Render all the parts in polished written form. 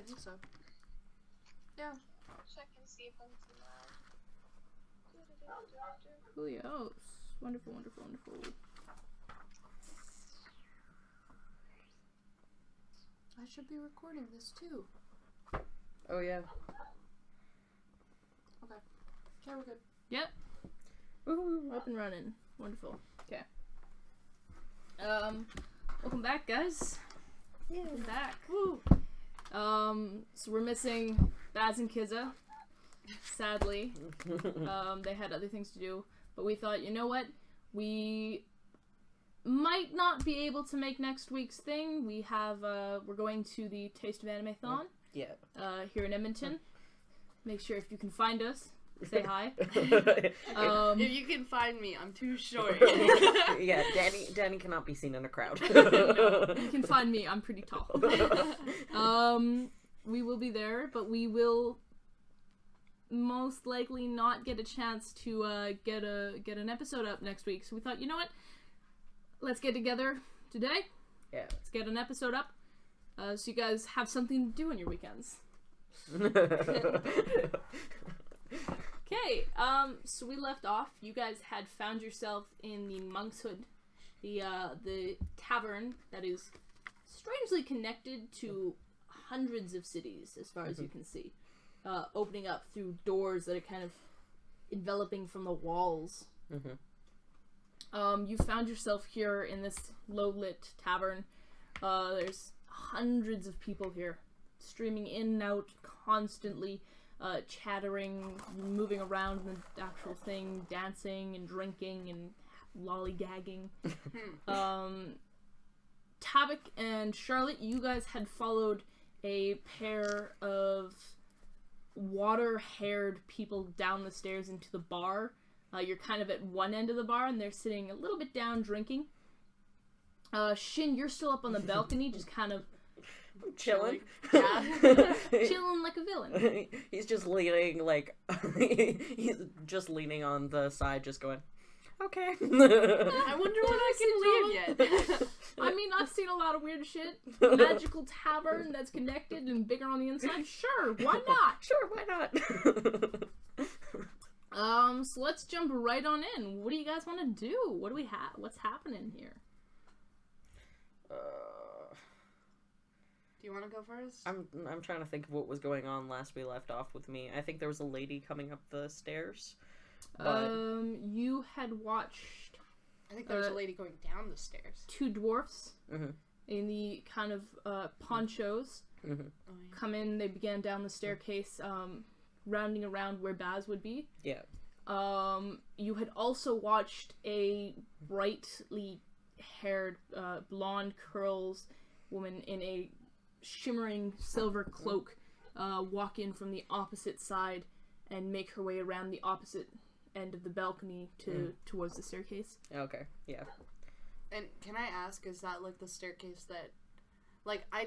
think so. Yeah. Check and see if I'm too loud. Julios. Wonderful, wonderful, wonderful. I should be recording this too. Oh, yeah. Okay, we're good. Yep. Woohoo, up and running. Wonderful. Okay. Welcome back, guys. Yeah. Welcome back. Woo! So we're missing Baz and Kizza. Sadly. They had other things to do. But we thought, you know what? We might not be able to make next week's thing. We have, we're going to the Taste of Anime-thon. Yeah. Here in Edmonton. Make sure if you can find us, say hi. If you can find me, I'm too short. Yeah, Danny cannot be seen in a crowd. You can find me, I'm pretty tall. We will be there, but we will most likely not get a chance to get an episode up next week. So we thought, you know what? Let's get together today. Yeah. Let's get an episode up. So you guys have something to do on your weekends. Okay, so we left off. You guys had found yourself in the Monk's Hood, the tavern that is strangely connected to hundreds of cities, as far as you can see, opening up through doors that are kind of enveloping from the walls. You found yourself here in this low-lit tavern. There's hundreds of people here, streaming in and out constantly, chattering, moving around in the actual thing, dancing and drinking and lollygagging. Tabik and Charlotte, you guys had followed a pair of water-haired people down the stairs into the bar. You're kind of at one end of the bar, and they're sitting a little bit down drinking. Shyn, you're still up on the balcony, just kind of Chilling. Yeah. Chilling like a villain. He's just leaning, like, he's just leaning on the side, just going, okay. I wonder when I can leave yet. I mean, I've seen a lot of weird shit. Magical tavern that's connected and bigger on the inside. Sure, why not? Sure, why not? So let's jump right on in. What do you guys want to do? What do we have? What's happening here? Do you want to go first? I'm trying to think of what was going on last we left off with me. I think there was a lady coming up the stairs. But... you had watched... I think there was a lady going down the stairs. Two dwarfs in the kind of ponchos come in. They began down the staircase, rounding around where Baz would be. Yeah. You had also watched a brightly haired, blonde curls woman in a shimmering silver cloak walk in from the opposite side and make her way around the opposite end of the balcony towards the staircase. Okay, yeah. And can I ask, is that like the staircase that, like, I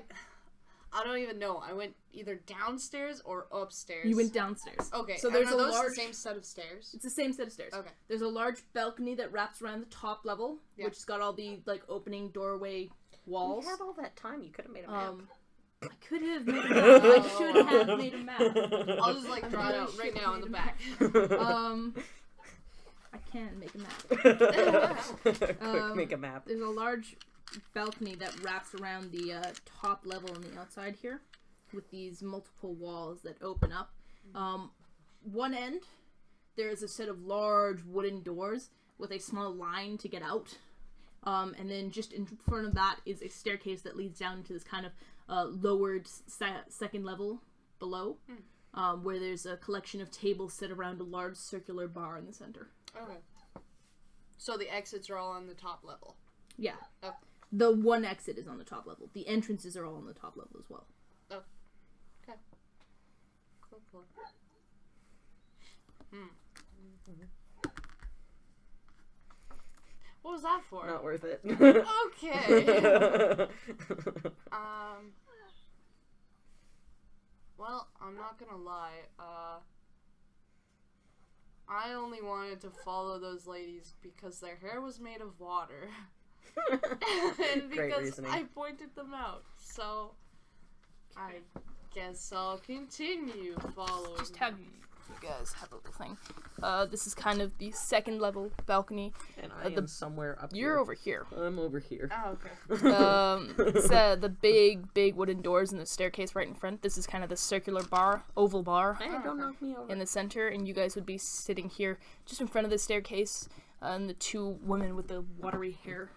don't even know. I went either downstairs or upstairs. You went downstairs. Okay, so there's are those the same set of stairs? It's the same set of stairs. Okay. There's a large balcony that wraps around the top level, which has got all the, like, opening doorway walls. You had all that time. You could have made a map. I could have made a map. I should have made a map. I'll just, like, draw it out right now in the back. I can make a map. Quick, make a map. There's a large balcony that wraps around the top level on the outside here, with these multiple walls that open up. One end, there is a set of large wooden doors with a small line to get out. And then just in front of that is a staircase that leads down into this kind of lowered second level below, where there's a collection of tables set around a large circular bar in the center. Okay. So the exits are all on the top level? Yeah. Okay. The one exit is on the top level. The entrances are all on the top level as well. Oh. Okay. Cool. What was that for? Not worth it. Okay. Well, I'm not gonna lie. I only wanted to follow those ladies because their hair was made of water. And Great because reasoning. I pointed them out. So, I I guess I'll continue following. Just have you guys have a little thing. This is kind of the second level balcony. And I am somewhere up here. You're over here. I'm over here. Oh, okay. It's the big wooden doors and the staircase right in front. This is kind of the circular oval bar Hey, don't knock me over. in the center, and you guys would be sitting here just in front of the staircase, and the two women with the watery hair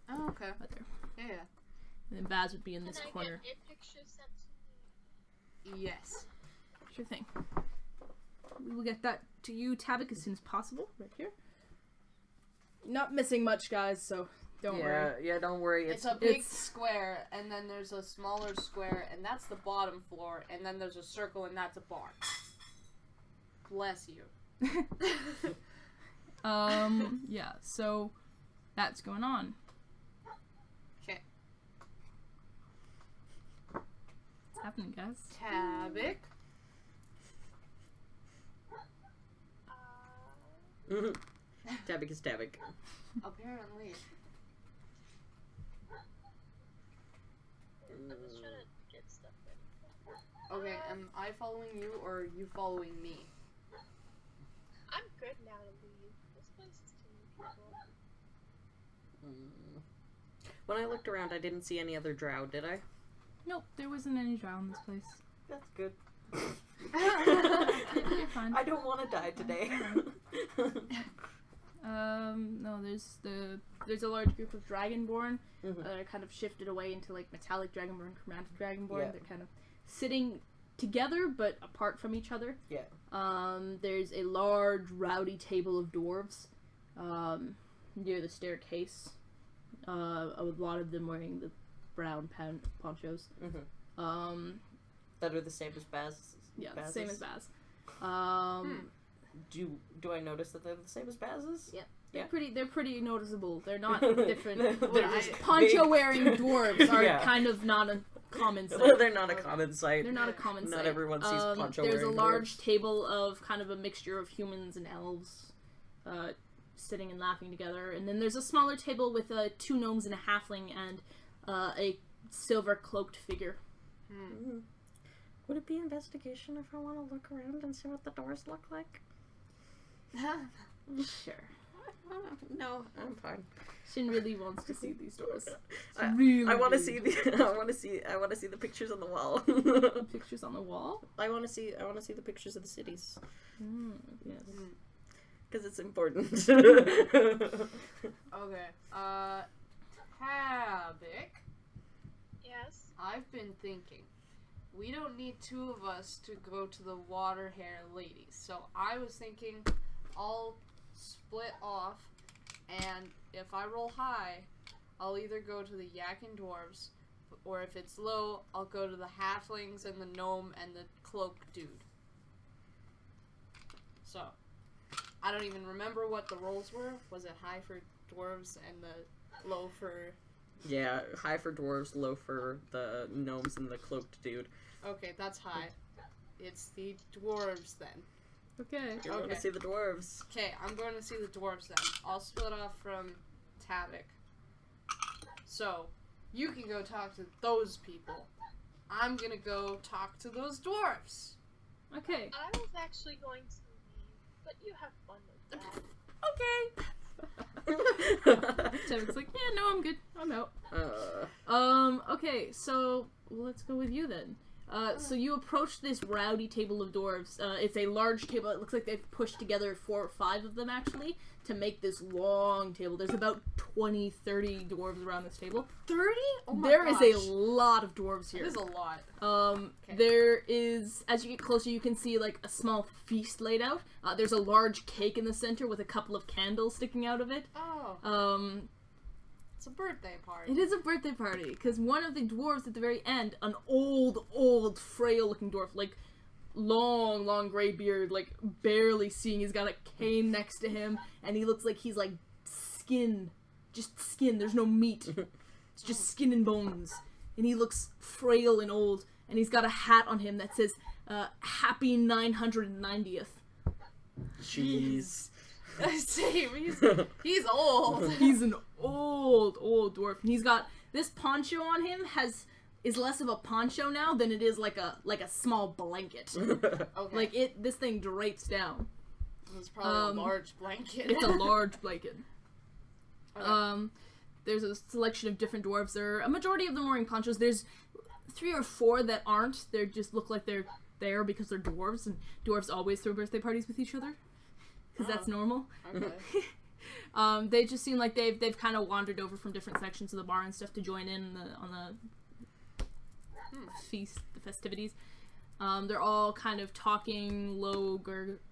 Oh, okay. right there. Yeah. And then Baz would be in this Can I corner. get a picture sent to me? Yes. Sure thing. We will get that to you, Tabik, as soon as possible. Right here. Not missing much, guys, so don't worry. Yeah, don't worry. It's a big it's- square, and then there's a smaller square, and that's the bottom floor, and then there's a circle, and that's a bar. Bless you. Yeah, so that's going on. Okay. What's happening, guys? Tabik. Tabik is Tabik. Apparently. I'm just trying to get stuff ready. Okay, am I following you, or are you following me? I'm good now to leave. This place is too many people. When I looked around, I didn't see any other drow, did I? Nope, there wasn't any drow in this place. That's good. You're fine. I don't want to die today. No, there's a large group of Dragonborn Mhm. that are kind of shifted away into like metallic Dragonborn, chromatic Dragonborn. Yeah. They're kind of sitting together but apart from each other. Yeah. There's a large rowdy table of dwarves near the staircase. A lot of them wearing the brown ponchos. That are the same as Baz. Yeah, Baz's? same as Baz. Do I notice that they're the same as Baz's? Yeah. Yeah. They're pretty noticeable. They're not different. They're just Poncho big. wearing dwarves are Yeah. kind of not a common sight. Well, they're not a common sight. They're not a common sight. Not everyone sees poncho There's a wearing large dwarves. table of kind of a mixture of humans and elves sitting and laughing together. And then there's a smaller table with two gnomes and a halfling and a silver cloaked figure. Would it be investigation if I want to look around and see what the doors look like? Sure. No, I'm fine. Shyn really wants to see these doors. I want to see the. I want to see the pictures on the wall. Pictures on the wall. I want to see the pictures of the cities Yes. because it's important. Okay. Tabik. Yes. I've been thinking. We don't need two of us to go to the water hair ladies. So I was thinking I'll split off, and if I roll high, I'll either go to the yak and dwarves, or if it's low, I'll go to the halflings and the gnome and the cloaked dude. So, I don't even remember what the rolls were. Was it high for dwarves and the low for... Yeah, high for dwarves, low for the gnomes and the cloaked dude. Okay, that's high. It's the dwarves then. Okay. You're going Okay. to see the dwarves. Okay, I'm going to see the dwarves then. I'll split off from Tabik. So, you can go talk to those people. I'm gonna go talk to those dwarves. Okay. I was actually going to leave, but you have fun with that. Okay. Tabik's like, yeah, no, I'm good. I'm out. Okay, so let's go with you then. So you approach this rowdy table of dwarves. It's a large table. It looks like they've pushed together 4 or 5 of them, actually, to make this long table. There's about 20, 30 dwarves around this table. 30? Oh my There gosh. is a lot of dwarves here. It is a lot. Okay. There is, as you get closer, you can see, like, a small feast laid out. There's a large cake in the center with a couple of candles sticking out of it. Oh, it's a birthday party. It is a birthday party, because one of the dwarves at the very end, an old, frail-looking dwarf, like, long gray beard, like, barely seeing. He's got a cane next to him, and he looks like he's, like, skin. Just skin. There's no meat. It's just skin and bones. And he looks frail and old, and he's got a hat on him that says, Happy 990th. Jeez. Same. He's old. He's an old dwarf, and he's got this poncho on him has is less of a poncho now than it is like a small blanket. Okay. Like this thing drapes down. It's probably a large blanket. It's a large blanket. Okay. There's a selection of different dwarves. A majority of them wearing ponchos. There's 3 or 4 that aren't. They just look like they're there because they're dwarves, and dwarves always throw birthday parties with each other because that's normal. Okay. They just seem like they've kind of wandered over from different sections of the bar and stuff to join in on the feast, the festivities. They're all kind of talking, low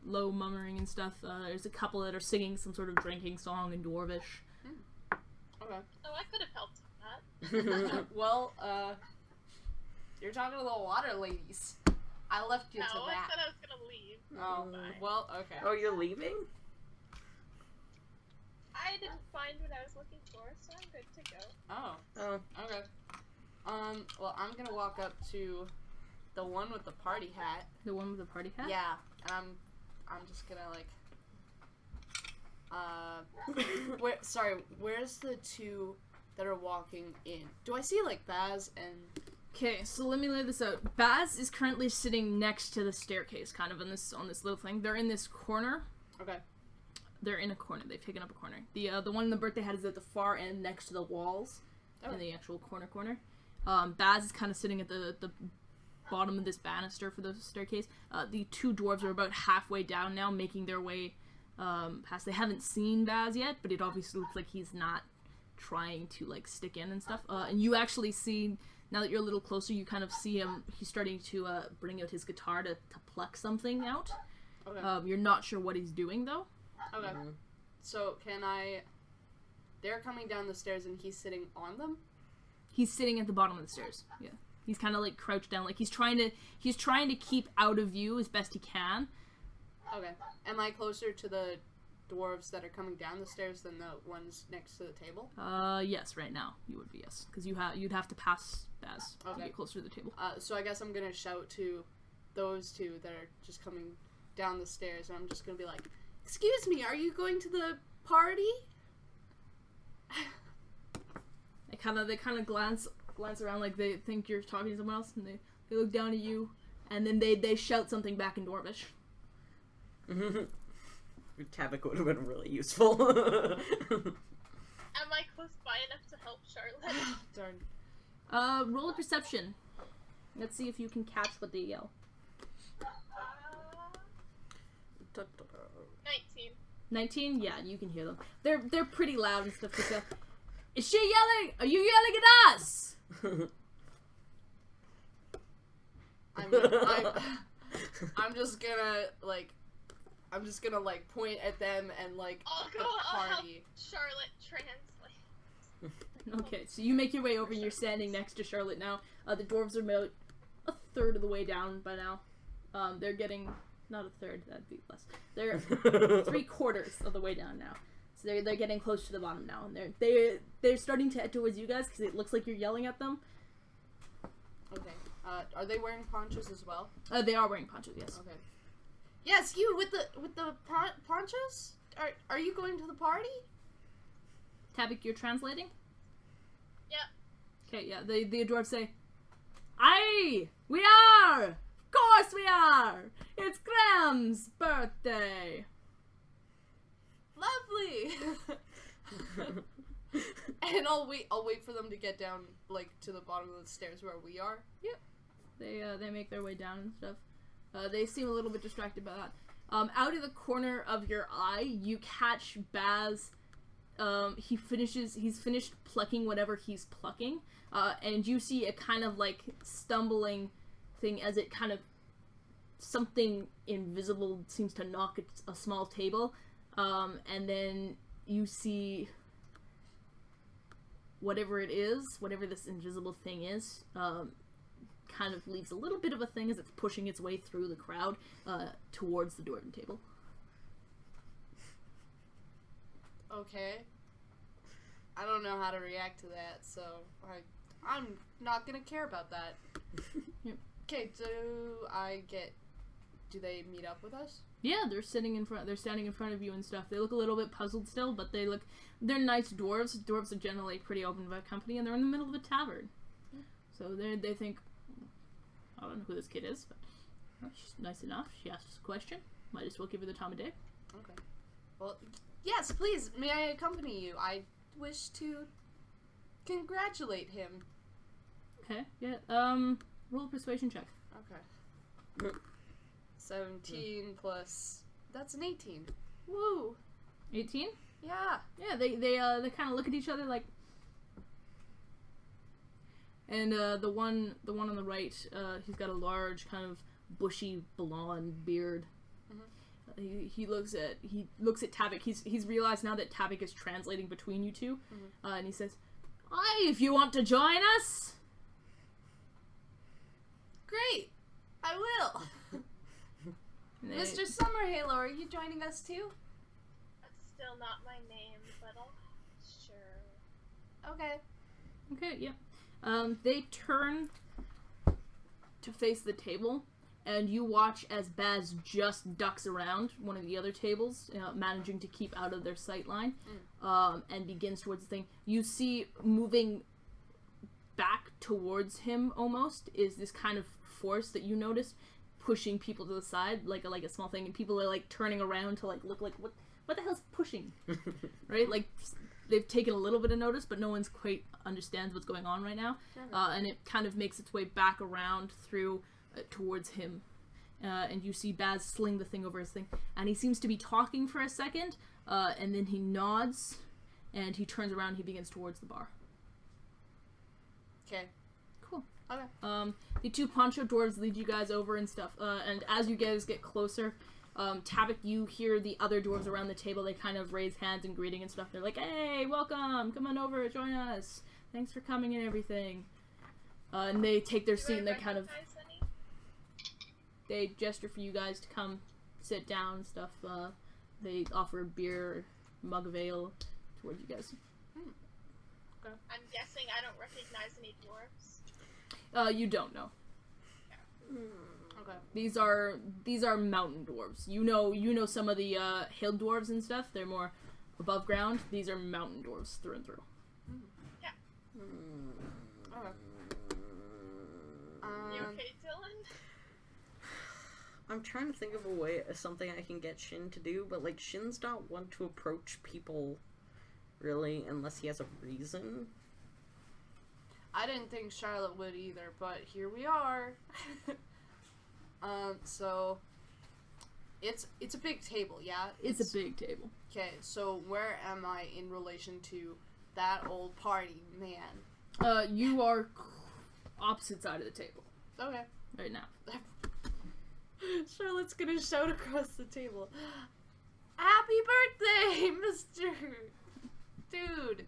murmuring and stuff. There's a couple that are singing some sort of drinking song in Dwarvish. Okay. Oh, I could have helped with that. Well, you're talking to the water ladies. I left you to No, I that. said I was gonna leave. Oh, Bye. well, okay. Oh, you're leaving? I didn't find what I was looking for, so I'm good to go. Oh, okay. Well, I'm gonna walk up to the one with the party hat. The one with the party hat? Yeah, and I'm just gonna like. Where's the 2 that are walking in? Do I see like Baz and? Okay, so let me lay this out. Baz is currently sitting next to the staircase, kind of on this little thing. They're in this corner. Okay. They're in a corner. They've taken up a corner. The one in the birthday hat is at the far end, next to the walls, in the actual corner. Baz is kind of sitting at the bottom of this banister for the staircase. The 2 dwarves are about halfway down now, making their way past. They haven't seen Baz yet, but it obviously looks like he's not trying to like stick in and stuff. And you actually see, now that you're a little closer, you kind of see him. He's starting to bring out his guitar to pluck something out. Okay. You're not sure what he's doing though. Okay. So can I? They're coming down the stairs and he's sitting on them. He's sitting at the bottom of the stairs. Yeah. He's kind of like crouched down, like he's trying to keep out of view as best he can. Okay. Am I closer to the dwarves that are coming down the stairs than the ones next to the table? Yes, right now you would be, yes, because you'd have to pass Baz to get closer to the table. So I guess I'm gonna shout to those 2 that are just coming down the stairs, and I'm just gonna be like, "Excuse me, are you going to the party?" They kind of glance around like they think you're talking to someone else, and they look down at you, and then they shout something back in Dwarvish. Tabik would have been really useful. Am I close by enough to help Charlotte? Darn. Roll a perception. Let's see if you can catch what they yell. 19. 19? Yeah, you can hear them. They're pretty loud and stuff. So, is she yelling? Are you yelling at us? I'm just gonna like point at them and like I'll the go. I'll help party. Charlotte translate. Okay, so you make your way over and you're standing next to Charlotte now. The dwarves are about a third of the way down by now. They're getting, not a third, that'd be less. They're 3/4 of the way down now. So they're getting close to the bottom now, and they're starting to head towards you guys because it looks like you're yelling at them. Okay. Are they wearing ponchos as well? They are wearing ponchos, yes. Okay. Yes, you with the ponchos. Are you going to the party? Tabik, you're translating? Yep. Okay, yeah. The dwarves say, "Aye, we are! Of course we are! It's Graham's birthday!" Lovely. And I'll wait for them to get down like to the bottom of the stairs where we are. Yep. They make their way down and stuff. They seem a little bit distracted by that. Out of the corner of your eye, you catch Baz. He's finished plucking whatever he's plucking, and you see a kind of like stumbling thing as it kind of something invisible seems to knock a small table, and then you see whatever it is, whatever this invisible thing is, kind of leaves a little bit of a thing as it's pushing its way through the crowd towards the dwarven table. Okay. I don't know how to react to that, so I'm not gonna care about that. Yep. Okay, do they meet up with us? Yeah, they're standing in front of you and stuff. They look a little bit puzzled still, but they're nice dwarves. Dwarves are generally pretty open about company, and they're in the middle of a tavern. So they think, I don't know who this kid is, but she's nice enough. She asked us a question. Might as well give her the time of day. Okay. Well, yes, please. May I accompany you? I wish to congratulate him. Okay. Yeah. Roll a persuasion check. Okay. 17 plus. That's an 18. Woo. 18. Yeah. Yeah. They kind of look at each other like. And the one on the right, he's got a large kind of bushy blonde beard. Mm-hmm. He looks at Tabik. He's realized now that Tabik is translating between you two, and he says, "Hi, if you want to join us." Great. I will. Mr. Summerhalo, are you joining us too? That's still not my name, but sure. Okay. Okay. Yeah. They turn to face the table, and you watch as Baz just ducks around one of the other tables, managing to keep out of their sight line, and begins towards the thing. You see moving back towards him almost is this kind of force that you notice pushing people to the side, like a small thing, and people are like turning around to like look like what the hell's pushing, right? Like they've taken a little bit of notice, but no one's quite understands what's going on right now, and it kind of makes its way back around through towards him, and you see Baz sling the thing over his thing, and he seems to be talking for a second, and then he nods, and he turns around and he begins towards the bar. Okay. Cool. Okay. The two poncho dwarves lead you guys over and stuff, and as you guys get closer, Tabik, you hear the other dwarves around the table. They kind of raise hands and greeting and stuff. They're like, "Hey, welcome! Come on over, join us. Thanks for coming and everything." And they take their seat and they kind of they gesture for you guys to come sit down and stuff. They offer a beer, mug of ale towards you guys. Okay. I'm guessing I don't recognize any dwarves. You don't know. Okay. These are mountain dwarves. You know some of the hill dwarves and stuff. They're more above ground. These are mountain dwarves through and through. Yeah. Okay. You okay, Dylan? I'm trying to think of a way, something I can get Shyn to do, but like Shyn's not one to approach people, really, unless he has a reason. I didn't think Charlotte would either, but here we are. So it's a big table, yeah? It's a big table. Okay, so where am I in relation to that old party man? You are opposite side of the table. Okay. Right now. Charlotte's gonna shout across the table. Happy birthday, Mr. Dude!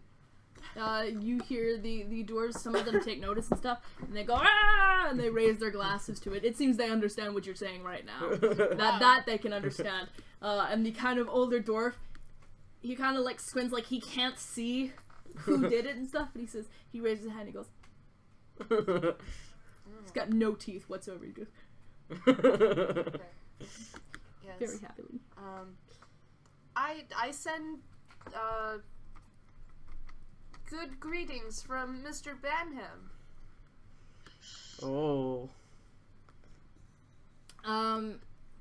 You hear the dwarves, some of them take notice and stuff, and they go, "Ah!" and they raise their glasses to it. It seems they understand what you're saying right now. That they can understand. And the kind of older dwarf, he kind of like squints like he can't see who did it and stuff, but he raises his hand and he goes, he's got no teeth whatsoever. He goes, Okay. Yes. very happily. I send good greetings from Mr. Banham. Oh.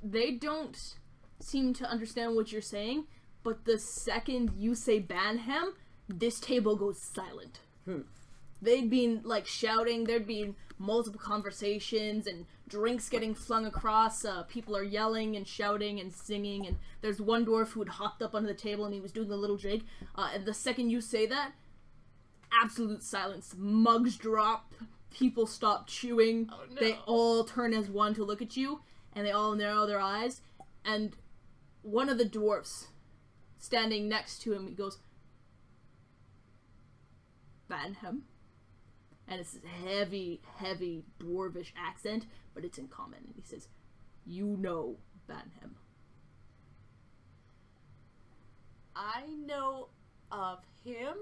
They don't seem to understand what you're saying, but the second you say Banham, this table goes silent. They'd been like shouting, there'd been multiple conversations and drinks getting flung across, people are yelling and shouting and singing, and there's one dwarf who had hopped up onto the table and he was doing a little jig, and the second you say that, absolute silence. Mugs drop, people stop chewing, Oh, no. They all turn as one to look at you, and they all narrow their eyes, and one of the dwarfs standing next to him, he goes, Banham. And it's this heavy, heavy dwarvish accent, but it's in common. And he says, "You know Banham." I know of him?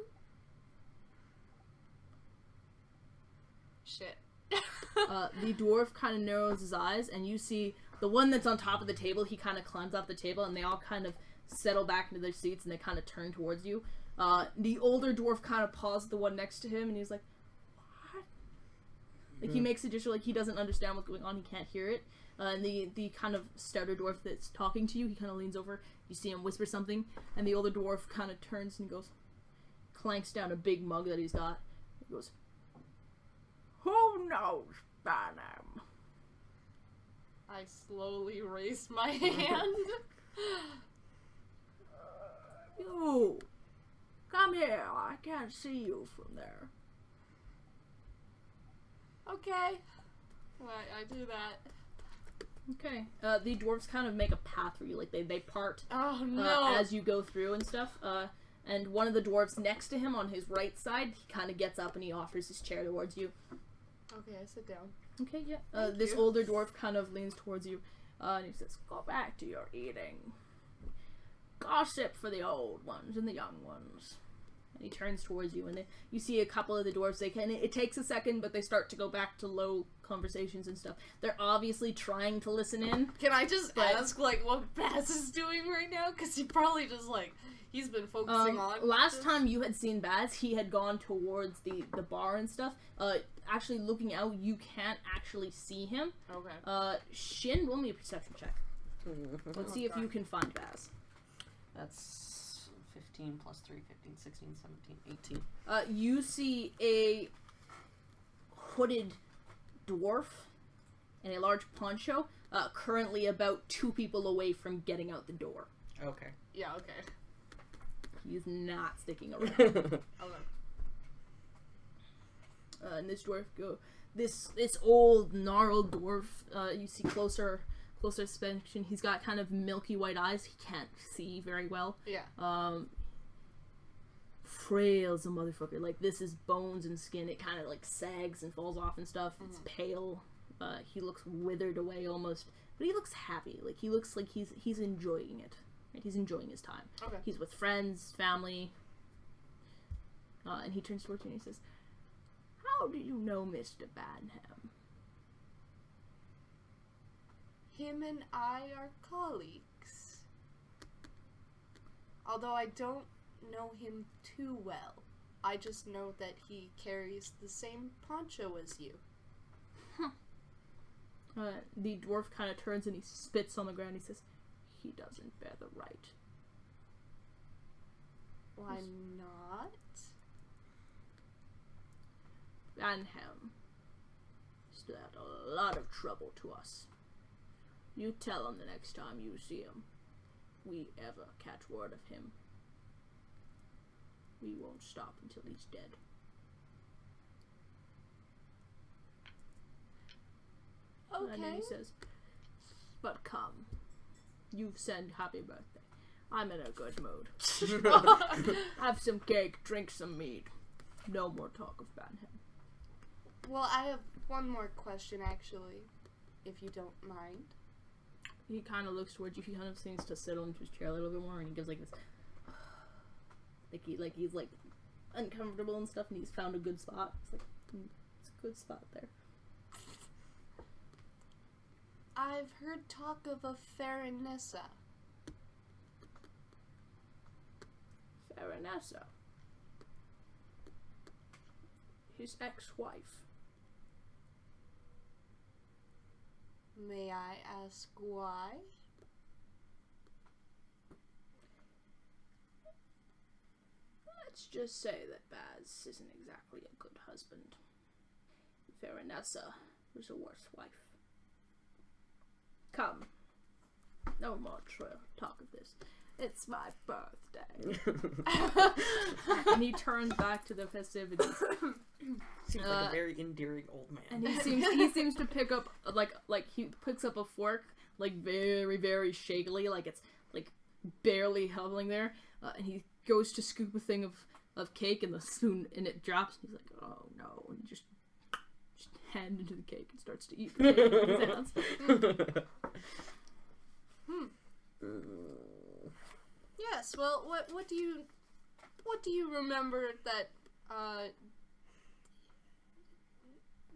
Shit. The dwarf kind of narrows his eyes, and you see the one that's on top of the table, he kind of climbs off the table, and they all kind of settle back into their seats, and they kind of turn towards you. The older dwarf kind of paused the one next to him, and he's like, Like, he makes a gesture like he doesn't understand what's going on, he can't hear it. And the kind of stouter dwarf that's talking to you, he kind of leans over, you see him whisper something, and the older dwarf kind of turns and goes, clanks down a big mug that he's got. He goes, "Who knows, Barnum?" I slowly raise my hand. You, come here, I can't see you from there. Okay. I do that. Okay. The dwarves kind of make a path for you, like they part Oh no! as you go through and stuff. And one of the dwarves next to him on his right side, he kind of gets up and he offers his chair towards you. Okay, I sit down. Okay, yeah. Thank This you. older dwarf kind of leans towards you, and he says, "Go back to your eating. Gossip for the old ones and the young ones." And he turns towards you, and you see a couple of the dwarves. It takes a second, but they start to go back to low conversations and stuff. They're obviously trying to listen in. Can I just ask, like, what Baz is doing right now? Because he probably just, like, he's been focusing on... Last time you had seen Baz, he had gone towards the bar and stuff. Actually looking out, you can't actually see him. Okay. Shyn, roll me a perception check. Let's see if you can find Baz. That's 15 plus 3, 15, 16, 17, 18. You see a hooded dwarf in a large poncho, currently about 2 people away from getting out the door. Okay. Yeah, okay. He's not sticking around. Okay. And this dwarf this old gnarled dwarf, you see closer inspection, he's got kind of milky white eyes, he can't see very well. Yeah. Frail as a motherfucker, like this is bones and skin, it kind of like sags and falls off and stuff. It's pale, he looks withered away almost, but he looks happy, like he looks like he's enjoying it. Right? He's enjoying his time. Okay. He's with friends, family, and he turns towards you and he says, "How do you know Mr. Banham?" Him and I are colleagues. Although I don't know him too well. I just know that he carries the same poncho as you. The dwarf kind of turns and he spits on the ground. He says, "He doesn't bear the right." Why not? Banham stood out a lot of trouble to us. You tell him the next time you see him, we ever catch word of him, we won't stop until he's dead. Okay. And then he says, "But come, you've said happy birthday. I'm in a good mood. Have some cake, drink some mead. No more talk of Banham." Well, I have one more question, actually, if you don't mind. He kind of looks towards you. He kind of seems to settle into his chair a little bit more, and he gives like this, like he's like uncomfortable and stuff, and he's found a good spot. It's like it's a good spot there. I've heard talk of a Farinessa. Farinessa, his ex-wife. May I ask why? Let's just say that Baz isn't exactly a good husband. Farinessa was a worse wife. Come. No more talk of this. It's my birthday. And he turns back to the festivities. Seems like a very endearing old man. And he seems to pick up like he picks up a fork like very, very shakily, like it's like barely hovering there, and he goes to scoop a thing of cake and the spoon and it drops, and he's like, "Oh no," and just hand into the cake and starts to eat the cake with his hands. Yes, well, what do you remember that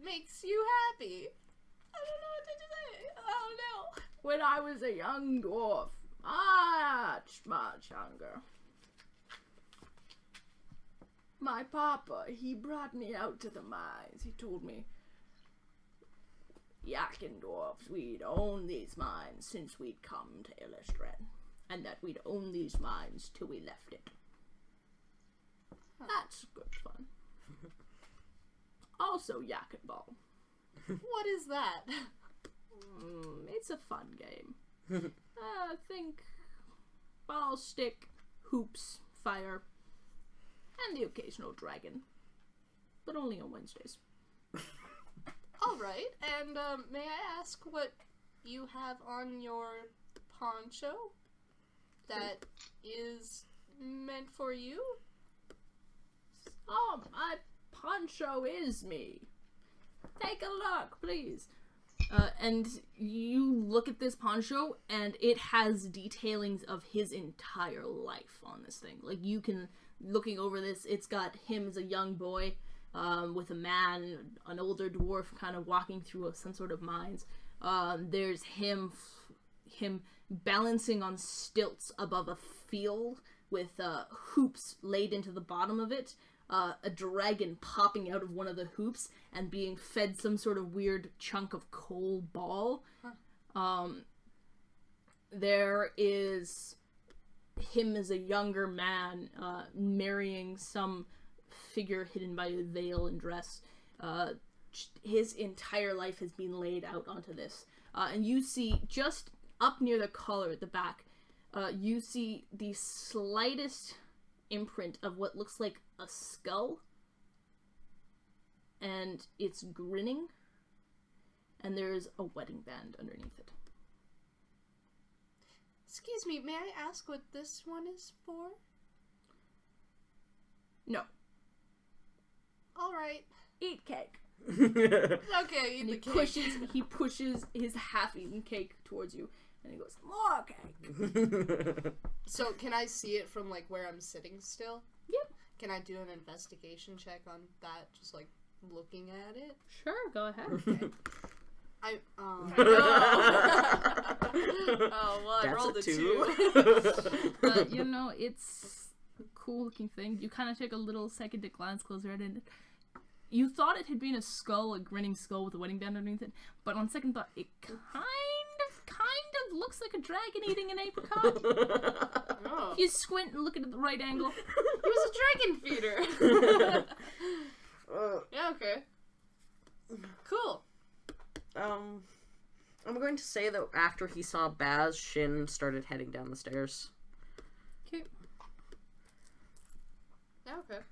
makes you happy? I don't know what to say. Oh no. When I was a young dwarf, much younger, my papa, he brought me out to the mines. He told me, Yakin dwarves, we'd own these mines since we'd come to Illustren, and that we'd own these mines till we left it. That's good fun. Also, Yakin Ball. What is that? It's a fun game. Think ball, stick, hoops, fire, and the occasional dragon. But only on Wednesdays. Alright, and may I ask what you have on your poncho that is meant for you? Oh, my poncho is me. Take a look, please. And you look at this poncho, and it has detailings of his entire life on this thing. Like, you can, looking over this, it's got him as a young boy, with a man, an older dwarf, kind of walking through some sort of mines. There's him balancing on stilts above a field with hoops laid into the bottom of it. A dragon popping out of one of the hoops and being fed some sort of weird chunk of coal ball. Huh. There is him as a younger man marrying some figure hidden by a veil and dress. His entire life has been laid out onto this. And you see, just up near the collar at the back, you see the slightest imprint of what looks like a skull, and it's grinning, and there's a wedding band underneath it. Excuse me, may I ask what this one is for? No. Alright. Eat cake. Okay, eat the cake. He pushes his half-eaten cake towards you, and he goes, more cake. So, can I see it from, like, where I'm sitting still? Yep. Can I do an investigation check on that, just, like, looking at it? Sure, go ahead. Okay. Oh, well, I rolled a 2. You know, it's a cool-looking thing. You kind of take a little second to glance closer at it. You thought it had been a skull, a grinning skull with a wedding band underneath it, but on second thought, it kind of looks like a dragon eating an apricot. Oh. If you squint and look at it at the right angle. He was a dragon feeder. Yeah, okay. Cool. I'm going to say that after he saw Baz, Shyn started heading down the stairs. Okay. Yeah, okay.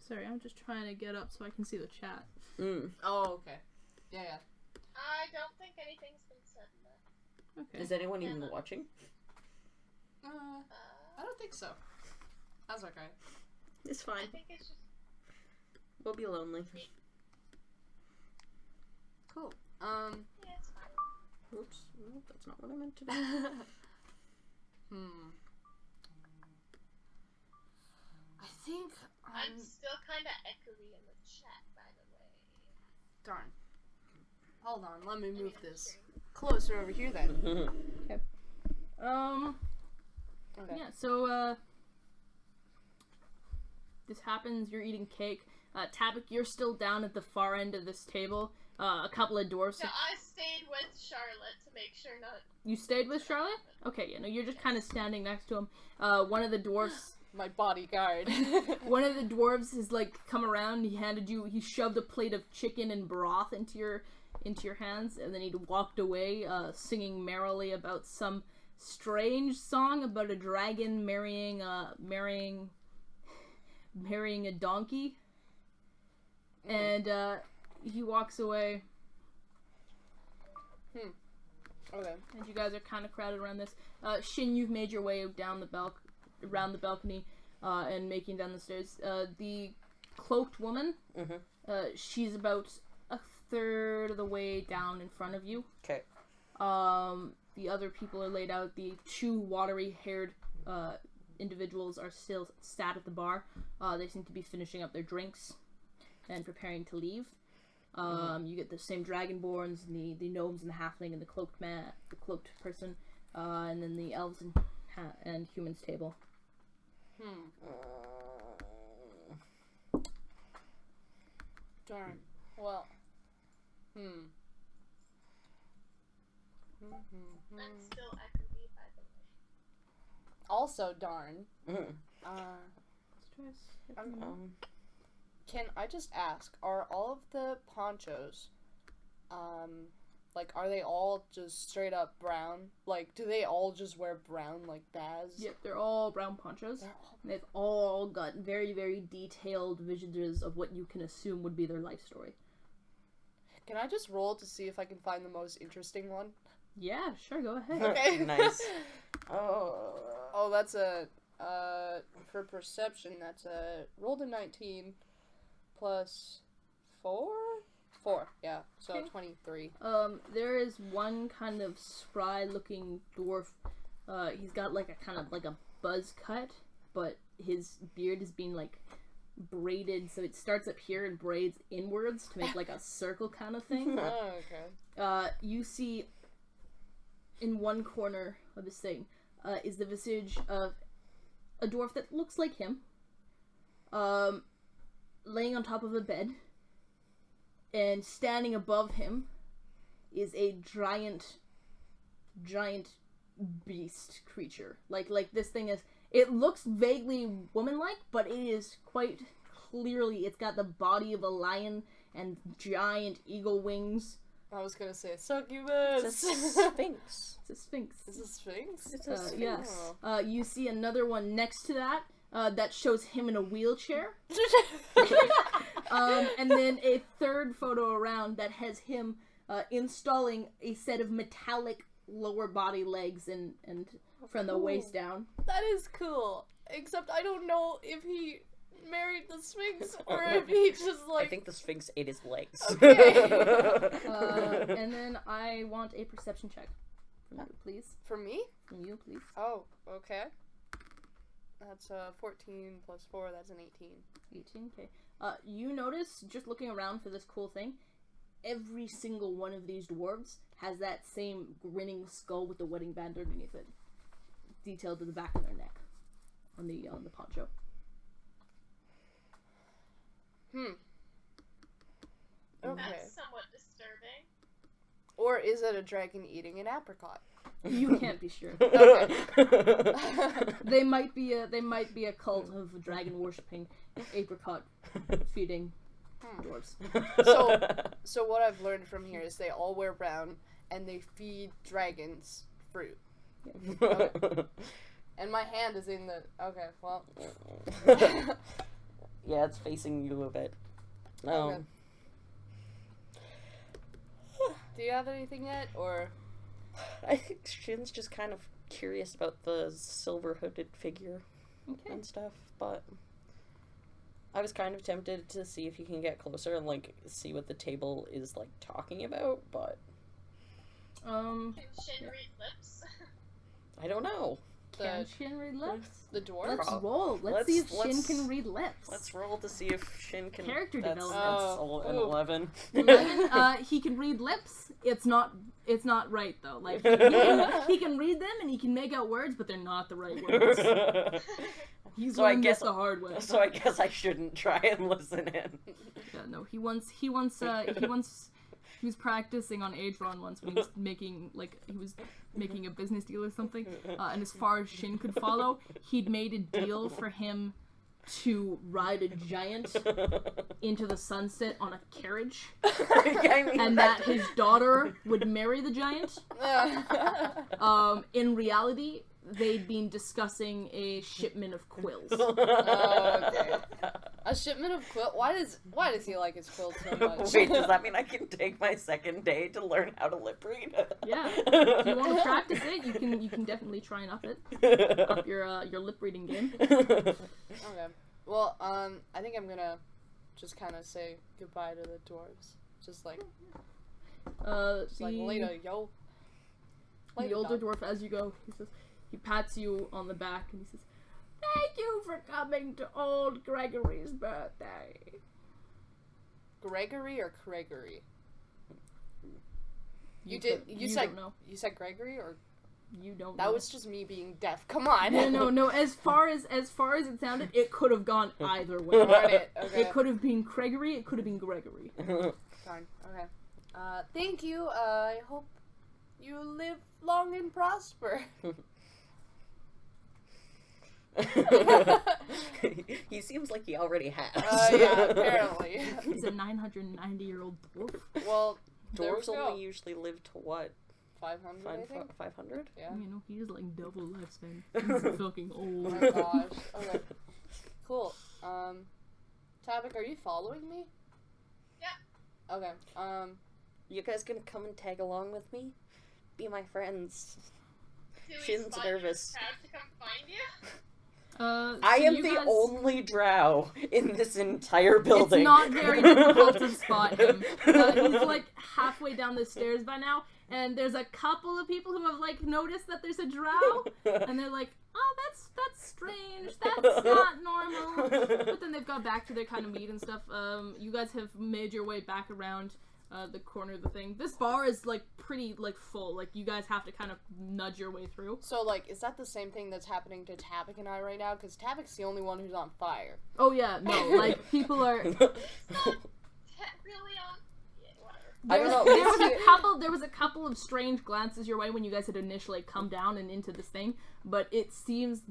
Sorry, I'm just trying to get up so I can see the chat. Oh, okay. Yeah. I don't think anything's been said in that. Okay. Is anyone even watching? I don't think so. That's okay. It's fine. I think it's just... We'll be lonely. Cool. Yeah, it's fine. Oops. No, that's not what I meant to do. I think I'm still kind of echoey in the chat, by the way. Darn. Hold on, let me move this closer over here then. Okay. Okay. Yeah, so, this happens, you're eating cake. Tabik, you're still down at the far end of this table. A couple of dwarfs. No, I stayed with Charlotte to make sure not... You stayed with Charlotte? Okay, yeah, no, you're just kind of standing next to him. One of the dwarfs... My bodyguard. One of the dwarves has, like, come around, he shoved a plate of chicken and broth into your hands, and then he walked away, singing merrily about some strange song about a dragon marrying a donkey. And, he walks away. Okay. And you guys are kind of crowded around this. Shyn, you've made your way down around the balcony, and making down the stairs. The cloaked woman, she's about a third of the way down in front of you. Okay. The other people are laid out. The two watery-haired individuals are still sat at the bar. They seem to be finishing up their drinks and preparing to leave. You get the same dragonborns, and the gnomes and the halfling and the cloaked person, and then the elves and humans table. Darn. Well. That's still echoey, by the way. Also, darn. Can I just ask, are all of the ponchos, like, are they all just straight up brown? Like, do they all just wear brown, like, Baz? Yep, they're all brown ponchos. They've all got very, very detailed visages of what you can assume would be their life story. Can I just roll to see if I can find the most interesting one? Yeah, sure, go ahead. Okay. Nice. Oh, that's a, for perception, that's a, rolled a 19 plus 4? 4, yeah, so Okay. 23. There is one kind of spry-looking dwarf. He's got like a kind of like a buzz cut, but his beard is being like braided, so it starts up here and braids inwards to make like a circle kind of thing. Oh, okay. You see in one corner of this thing is the visage of a dwarf that looks like him, laying on top of a bed, and standing above him is a giant beast creature. Like this thing is, it looks vaguely woman-like, but it is quite clearly, it's got the body of a lion and giant eagle wings. I was gonna say succubus. It's a sphinx. It's a sphinx. Is it Sphinx? It's a sphinx. Yes. You see another one next to that that shows him in a wheelchair. And then a third photo around that has him installing a set of metallic lower body legs and from the waist down. That is cool. Except I don't know if he married the Sphinx or if he just like. I think the sphinx ate his legs. Okay. And then I want a perception check from you, please. For me? From you, please. Oh, okay. That's 14 plus 4. That's an 18. 18. Okay. You notice, just looking around for this cool thing, every single one of these dwarves has that same grinning skull with the wedding band underneath it, detailed to the back of their neck, on the poncho. Okay. That's somewhat disturbing. Or is it a dragon eating an apricot? You can't be sure. Okay. They might be a cult of dragon worshipping, apricot feeding dwarves. So what I've learned from here is they all wear brown and they feed dragons fruit. Okay. And my hand is in the. Okay, well. Yeah, it's facing you a bit. Okay. Do you have anything yet, or? I think Shyn's just kind of curious about the silver hooded figure and stuff, but I was kind of tempted to see if you can get closer and like see what the table is like talking about, but Can Shyn read lips? I don't know. Can Shyn read lips? The dwarf? Let's roll. Let's see if Shyn can read lips. Let's roll to see if Shyn can. Character that's development. an 11. 11. He can read lips. It's not right though. Like he can read them and he can make out words, but they're not the right words. He's learned this the hard way. So I guess I shouldn't try and listen in. Yeah, no. He was practicing on Adron once when he was making a business deal or something, and as far as Shyn could follow, he'd made a deal for him to ride a giant into the sunset on a carriage, and that his daughter would marry the giant. In reality, they'd been discussing a shipment of quills. Okay. A shipment of quilt? Why does he like his quills so much? Wait, does that mean I can take my second day to learn how to lip read? Yeah. If you want to practice it, you can definitely try and up it. Up your lip reading game. Okay. Well, I think I'm gonna just kind of say goodbye to the dwarves. Just like later, yo. The older dwarf, as you go, he pats you on the back and he says, "Thank you for coming to old Gregory's birthday." Gregory or Gregory? You don't know. said Gregory or You don't know. That was just me being deaf. Come on. No. As far as it sounded, it could have gone either way. Okay. It could have been Gregory. It could have been Gregory. Fine. Okay. Thank you. I hope you live long and prosper. He seems like he already has. Yeah, apparently. He's a 990-year-old dwarf. Well, dwarves only usually live to what? 500, I think? 500? Yeah. You know, he's like double lifespan. He's fucking old. Oh my gosh. Okay. Cool. Tabik, are you following me? Yeah. Okay. You guys gonna come and tag along with me? Be my friends. Shyn's Shyn's nervous. To come find you? I am the only drow in this entire building. It's not very difficult to spot him. He's like halfway down the stairs by now, and there's a couple of people who have like noticed that there's a drow, and they're like, "Oh, that's strange. That's not normal." But then they've got back to their kind of meat and stuff. You guys have made your way back around the corner of the thing. This bar is like pretty like full. Like you guys have to kind of nudge your way through. So like, is that the same thing that's happening to Tabik and I right now? Because Tabik's the only one who's on fire. Oh yeah, no, like people are. Really on. Yeah, whatever. I don't know. There was a couple of strange glances your way when you guys had initially come down and into this thing, but it seems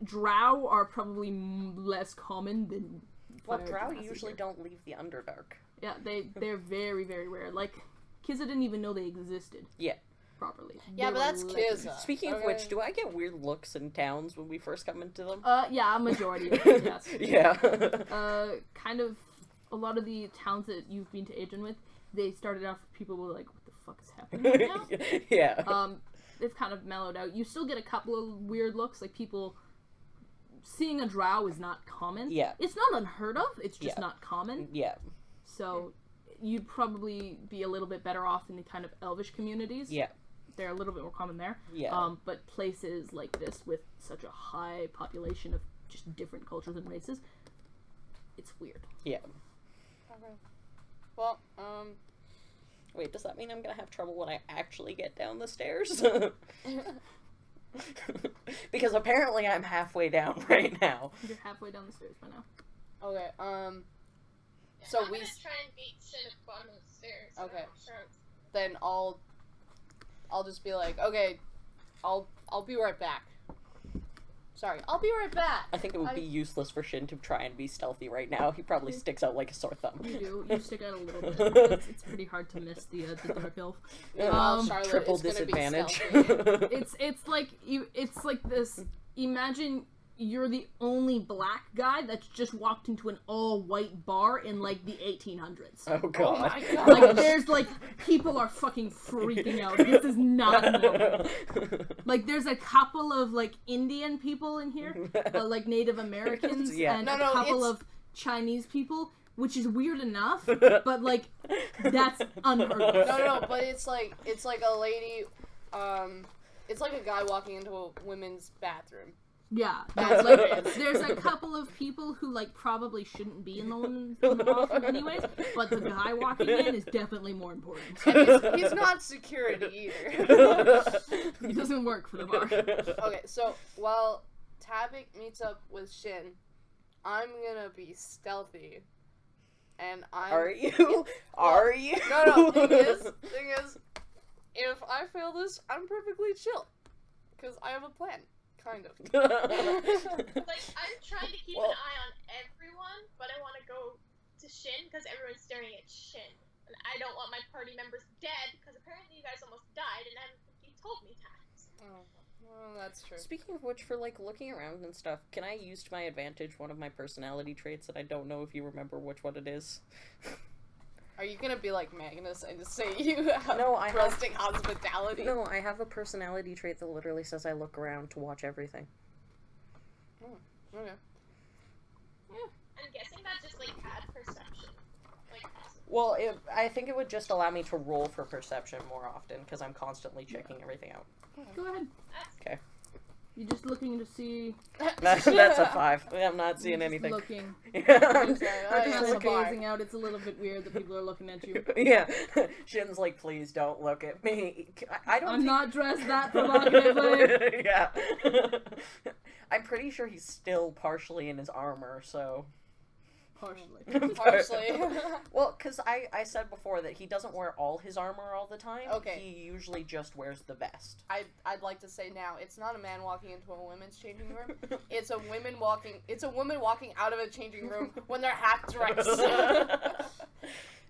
drow are probably less common than. Well, drow usually don't leave the Underdark. Yeah, they're very, very rare. Like, Kizza didn't even know they existed. Yeah. Properly. Yeah, but that's Kizza. Speaking of which, do I get weird looks in towns when we first come into them? Yeah, a majority of them, yes. Yeah. Kind of, a lot of the towns that you've been to Aegon with, they started off, people were like, what the fuck is happening right now? Yeah. They've kind of mellowed out. You still get a couple of weird looks, like people... Seeing a drow is not common. Yeah. It's not unheard of, it's just not common. Yeah. So, you'd probably be a little bit better off in the kind of elvish communities. Yeah. They're a little bit more common there. Yeah. But places like this with such a high population of just different cultures and races, it's weird. Yeah. Okay. Well, Wait, does that mean I'm gonna have trouble when I actually get down the stairs? Because apparently I'm halfway down right now. You're halfway down the stairs by now. Okay, So I'm gonna try and beat Shyn at the bottom of the stairs. Okay. Sure. then I'll just be like, okay, I'll be right back. Sorry, I'll be right back. I think it would be useless for Shyn to try and be stealthy right now. He probably sticks out like a sore thumb. You do. You stick out a little bit. It's pretty hard to miss the dark elf. Charlotte Triple is gonna disadvantage. Be stealthy. It's like this. Imagine you're the only black guy that's just walked into an all-white bar in like the 1800s. Oh god. Oh my god. Like there's like people are fucking freaking out. This is not normal. Like there's a couple of like Indian people in here, like Native Americans, and a couple of Chinese people, which is weird enough, but like that's unheard of. No, but it's like a lady, it's like a guy walking into a women's bathroom. Yeah, that's like, there's a couple of people who like probably shouldn't be in the bathroom anyways, but the guy walking in is definitely more important. And he's not security either. He doesn't work for the bar. Okay, so while Tabik meets up with Shyn, I'm gonna be stealthy, and Are you? Are you? No. Thing is, if I fail this, I'm perfectly chill, because I have a plan. Kind of. Like, I'm trying to keep an eye on everyone, but I want to go to Shyn because everyone's staring at Shyn. And I don't want my party members dead because apparently you guys almost died and you told me that. Oh, well, that's true. Speaking of which, for like looking around and stuff, can I use to my advantage one of my personality traits that I don't know if you remember which one it is? Are you gonna be like Magnus and just say you have rustic hospitality? No, I have a personality trait that literally says I look around to watch everything. Oh, okay. Yeah. I'm guessing that just like add perception. Like. Well, I think it would just allow me to roll for perception more often because I'm constantly checking everything out. Go ahead. Okay. You're just looking to see. That's a 5. I'm not seeing Just anything. Looking. Yeah. I'm sorry, We're I kind am of a bar. gazing out. It's a little bit weird that people are looking at you. Yeah. Shin's like, please don't look at me. I don't I'm think... not dressed that provocatively. Yeah. I'm pretty sure he's still partially in his armor, so... Partially. Partially. Well, because I said before that he doesn't wear all his armor all the time. Okay. He usually just wears the vest. I'd like to say now, it's not a man walking into a women's changing room. It's a woman walking out of a changing room when they're half dressed.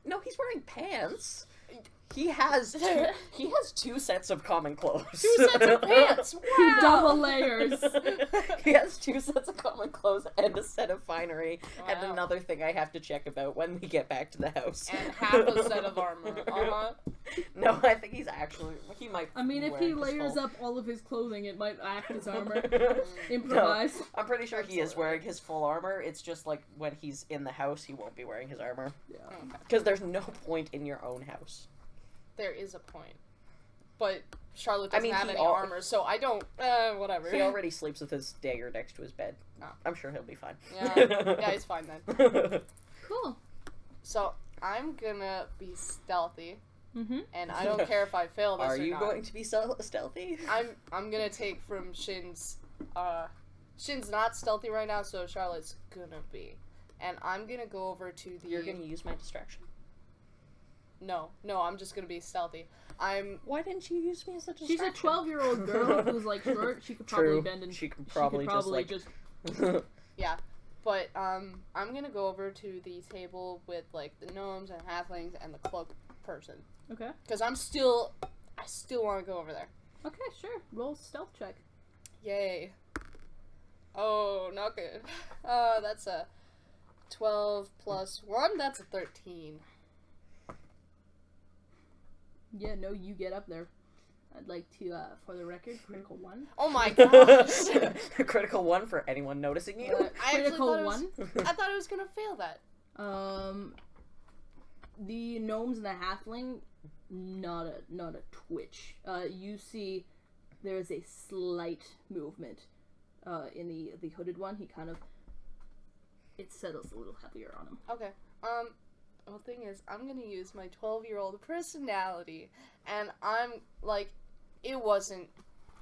No, he's wearing pants. He has two sets of common clothes. 2 sets of pants. Wow. Double layers. He has 2 sets of common clothes and a set of finery, and Wow. another thing I have to check about when we get back to the house. And half a set of armor. No, I think he might. I mean, if wear he his layers full- up all of his clothing, it might act as armor. Improvise. No, I'm pretty sure he is Absolutely. wearing his full armor. It's just like when he's in the house, he won't be wearing his armor. Yeah. Okay. Because there's no point in your own house. There is a point. But Charlotte doesn't have he any al- armor, so I don't whatever. He already sleeps with his dagger next to his bed. Oh. I'm sure he'll be fine. Yeah, he's fine then. Cool. So I'm gonna be stealthy, Mm-hmm. and I don't care if I fail this Are or you not. going to be stealthy? I'm gonna take from Shin's. Shin's not stealthy right now, so Charlotte's gonna be, and I'm gonna go over to the. You're going to use my distraction? No, I'm just gonna be stealthy. Why didn't you use me as a She's distraction? a 12-year-old girl who's like short. She could probably True. bend and She could probably just Yeah, but I'm gonna go over to the table with like the gnomes and halflings and the cloak person, Okay. because I still want to go over there. Okay, sure. Roll stealth check. Yay! Oh, not good. That's a 12 plus 1. That's a 13. Yeah, no, you get up there. I'd like to, for the record, critical 1. Oh my gosh! Critical 1 for anyone noticing you. I actually Critical thought it 1. I thought I was gonna fail that. The gnomes and the halfling, not a twitch. You see there is a slight movement in the hooded one. He kind of, it settles a little heavier on him. Okay. The thing is, I'm gonna use my 12-year-old personality, and I'm like, it wasn't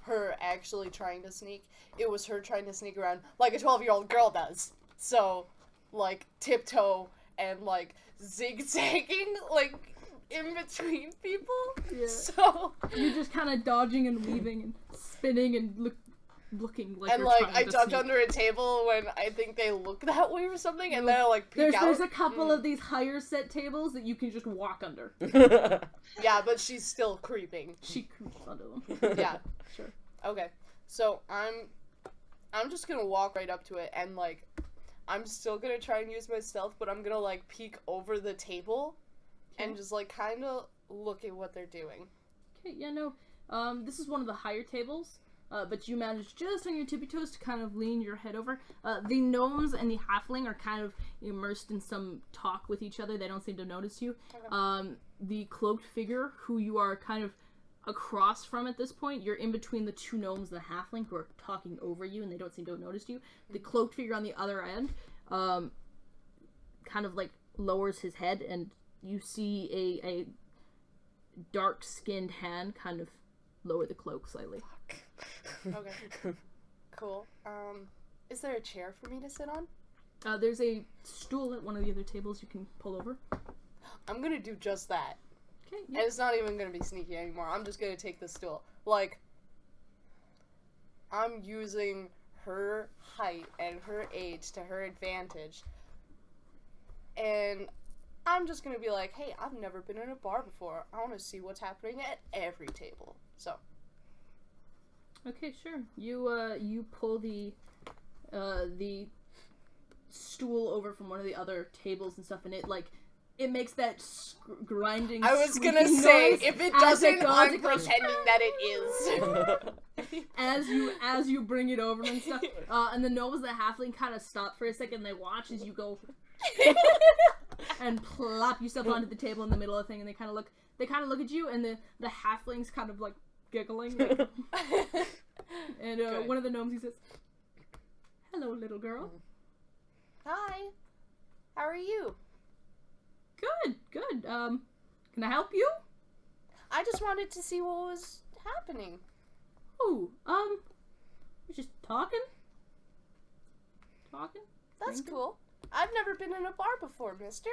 her actually trying to sneak. It was her trying to sneak around like a 12-year-old girl does. So, like, tiptoe and like zigzagging like in between people. Yeah. So You're just kind of dodging and weaving and spinning and looking like and you're like trying I to duck sneak. under a table when I think they look that way or something, and then I like peek out. There's a couple of these higher set tables that you can just walk under. Yeah, but she's still creeping. She creeps under them. Yeah. Sure. Okay. So I'm just gonna walk right up to it, and like I'm still gonna try and use my stealth, but I'm gonna like peek over the table and just like kind of look at what they're doing. Okay, yeah, no. This is one of the higher tables, but you managed just on your tippy toes to kind of lean your head over. The gnomes and the halfling are kind of immersed in some talk with each other. They don't seem to notice you. Okay. The cloaked figure, who you are kind of across from at this point, you're in between the two gnomes and the halfling who are talking over you, and they don't seem to have noticed you. The cloaked figure on the other end, kind of like lowers his head, and you see a dark-skinned hand kind of lower the cloak slightly. Okay. Cool. Is there a chair for me to sit on? There's a stool at one of the other tables you can pull over. I'm gonna do just that. Okay, And it's not even gonna be sneaky anymore. I'm just gonna take the stool. Like, I'm using her height and her age to her advantage. And I'm just gonna be like, hey, I've never been in a bar before. I wanna see what's happening at every table. So. Okay, sure. You pull the stool over from one of the other tables and stuff, and it makes that grinding. I was gonna squeaking say, noise if it as doesn't, goes, I'm it goes pretending that it is. as you bring it over and stuff. And the gnomes, the halfling, kind of stop for a second. They watch as you go and plop yourself onto the table in the middle of the thing, and they kind of look at you, and the halflings kind of like giggling. Like, and one of the gnomes, he says, "Hello, little girl." Hi. How are you? Good, good. Can I help you? I just wanted to see what was happening. Oh, we're just talking. Talking? That's Drinking? cool. I've never been in a bar before, mister.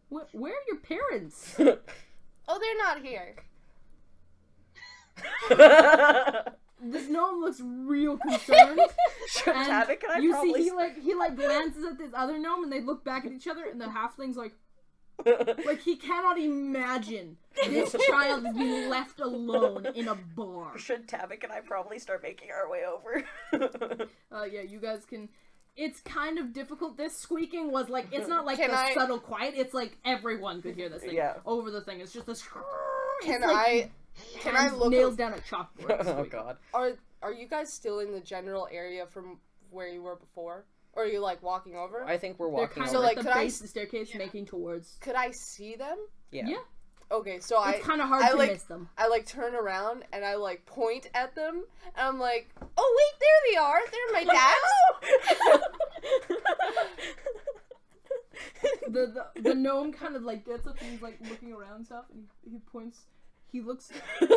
Where are your parents? Oh, they're not here. This gnome looks real concerned. Shyn and Tabik and I you probably... see, he glances at this other gnome, and they look back at each other, and the halfling's like he cannot imagine this child is being left alone in a bar. Shyn, Tabik and I probably start making our way over. Yeah, you guys can... It's kind of difficult. This squeaking was like, it's not like subtle quiet, it's like everyone could hear this thing over the thing. It's just this... Can I look... Nails down a chalkboard. Oh, God. Are you guys still in the general area from where you were before? Or are you, like, walking over? I think we're They're walking kind over. of at the base of the staircase, making towards... Could I see them? Yeah. Okay, so it's kind of hard to miss them. I, like, turn around, and I, like, point at them, and I'm like, oh, wait, there they are! They're my dad's! The gnome kind of, like, gets up and he's, like, looking around and stuff, and he points... He looks... They're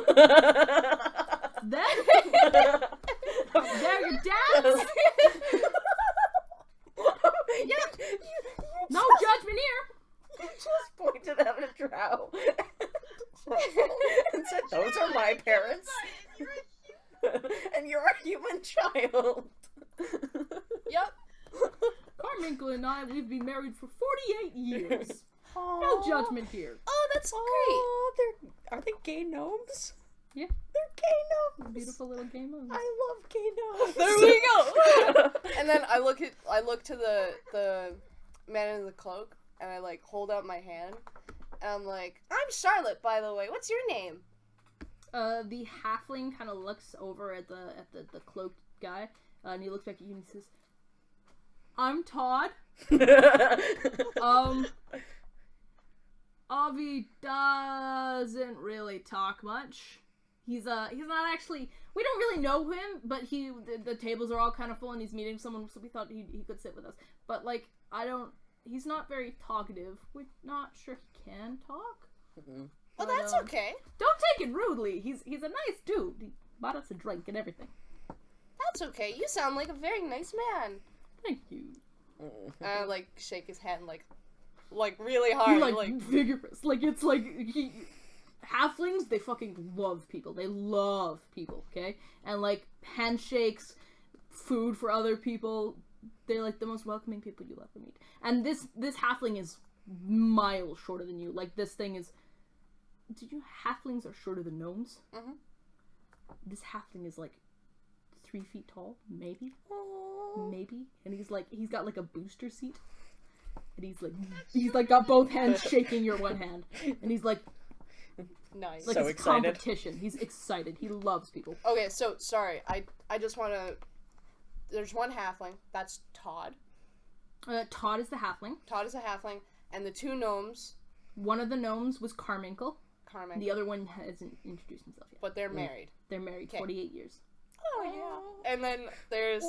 your dads? No judgment here! You just pointed at a drow and said, those are my parents. And you're a human child. Yep. Carmichael and I, we've been married for 48 years. No judgment here. Oh, that's great. Oh, are they gay gnomes? Yeah. They're gay gnomes. Beautiful little gay gnomes. I love gay gnomes. There we go. And then I look to the man in the cloak, and I, like, hold out my hand, and I'm like, I'm Charlotte, by the way. What's your name? The halfling kind of looks over at the cloaked guy, and he looks back at you and he says, "I'm Todd." Avi doesn't really talk much. He's not actually... We don't really know him, but the tables are all kind of full and he's meeting someone, so we thought he could sit with us. But, like, he's not very talkative. We're not sure he can talk. Mm-hmm. Well, that's okay. Don't take it rudely. He's a nice dude. He bought us a drink and everything. That's okay. You sound like a very nice man. Thank you. And I, like, shake his hand, like really hard. You're, like, vigorous. Like, it's like... Halflings, they fucking love people. They love people, okay? And, like, handshakes, food for other people, they're, like, the most welcoming people you'll ever meet. And this halfling is miles shorter than you. Like, this thing is... Did you know halflings are shorter than gnomes? Mm-hmm. This halfling is, like, 3 feet tall, maybe? Aww. Maybe? And he's got, like, a booster seat. And he's like got both hands shaking your one hand. And he's, like... Nice. Like, so it's excited. Competition. He's excited. He loves people. Okay, so, sorry. I just want to... There's one halfling. That's Todd. Todd is the halfling. Todd is a halfling. And the two gnomes... One of the gnomes was Carmichael. Carmichael. The other one hasn't introduced himself yet. But they're married. They're married 48 years. Oh, yeah. And then there's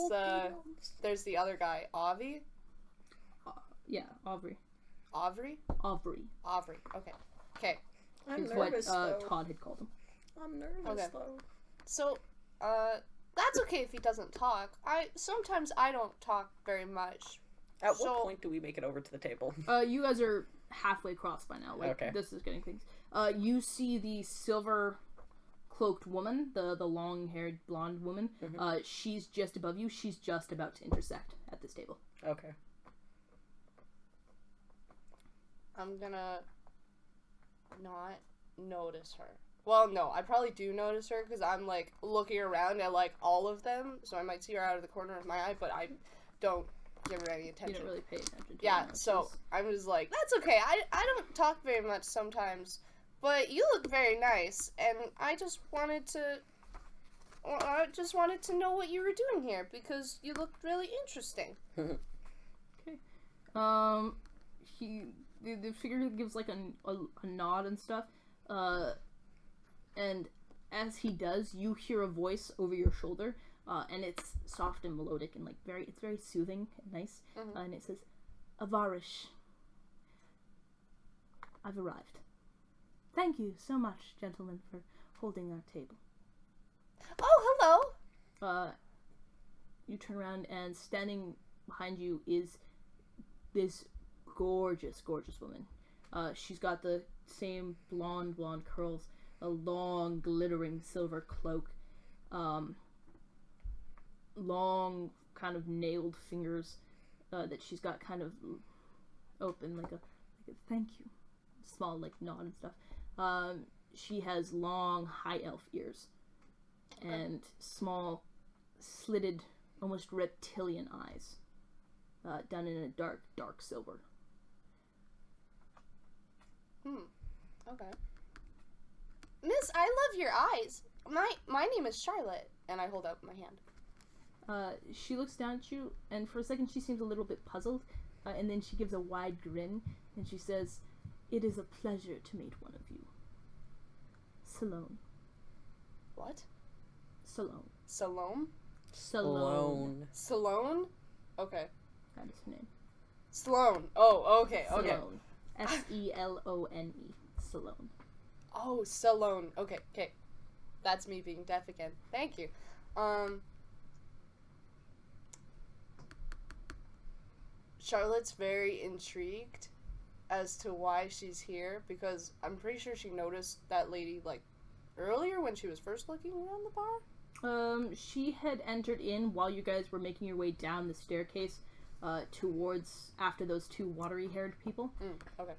the other guy, Avi. Yeah, Aubrey. Aubrey? Aubrey. Okay. I'm Is nervous, what though. Todd had called him. I'm nervous, though. So, that's okay if he doesn't talk. Sometimes I don't talk very much. At what point do we make it over to the table? You guys are halfway across by now. Like, okay. This is getting things. You see the silver cloaked woman, the long-haired blonde woman. Mm-hmm. She's just above you. She's just about to intersect at this table. Okay. I'm gonna not notice her. Well, no, I probably do notice her because I'm, like, looking around at, like, all of them, so I might see her out of the corner of my eye, but I don't give her any attention. You don't really pay attention to her. her. So I'm just like, that's okay. I don't talk very much sometimes, but you look very nice, and I just wanted to know what you were doing here because you looked really interesting. Okay. The figure gives, like, a nod and stuff. And as he does, you hear a voice over your shoulder, and it's soft and melodic and like it's very soothing and nice. And it says, "Avarish, I've arrived. Thank you so much, gentlemen, for holding our table." Oh, hello. You turn around, and standing behind you is this gorgeous woman. She's got the same blonde curls, a long glittering silver cloak, long kind of nailed fingers that she's got kind of open like a thank you, small like nod and stuff. She has long high elf ears and small slitted almost reptilian eyes done in a dark silver. Okay. Miss, I love your eyes. My name is Charlotte, and I hold out my hand. She looks down at you, and for a second she seems a little bit puzzled, and then she gives a wide grin, and she says, "It is a pleasure to meet one of you. Salome." What? Salome. Salome? Salome. Salone? Okay. That is her name. Sloane. Oh, okay, okay. Salome. Selone. Salome. Oh, Salone. Okay, okay. That's me being deaf again. Thank you. Charlotte's very intrigued as to why she's here, because I'm pretty sure she noticed that lady, like, earlier when she was first looking around the bar? She had entered in while you guys were making your way down the staircase, towards after those two watery-haired people. Okay.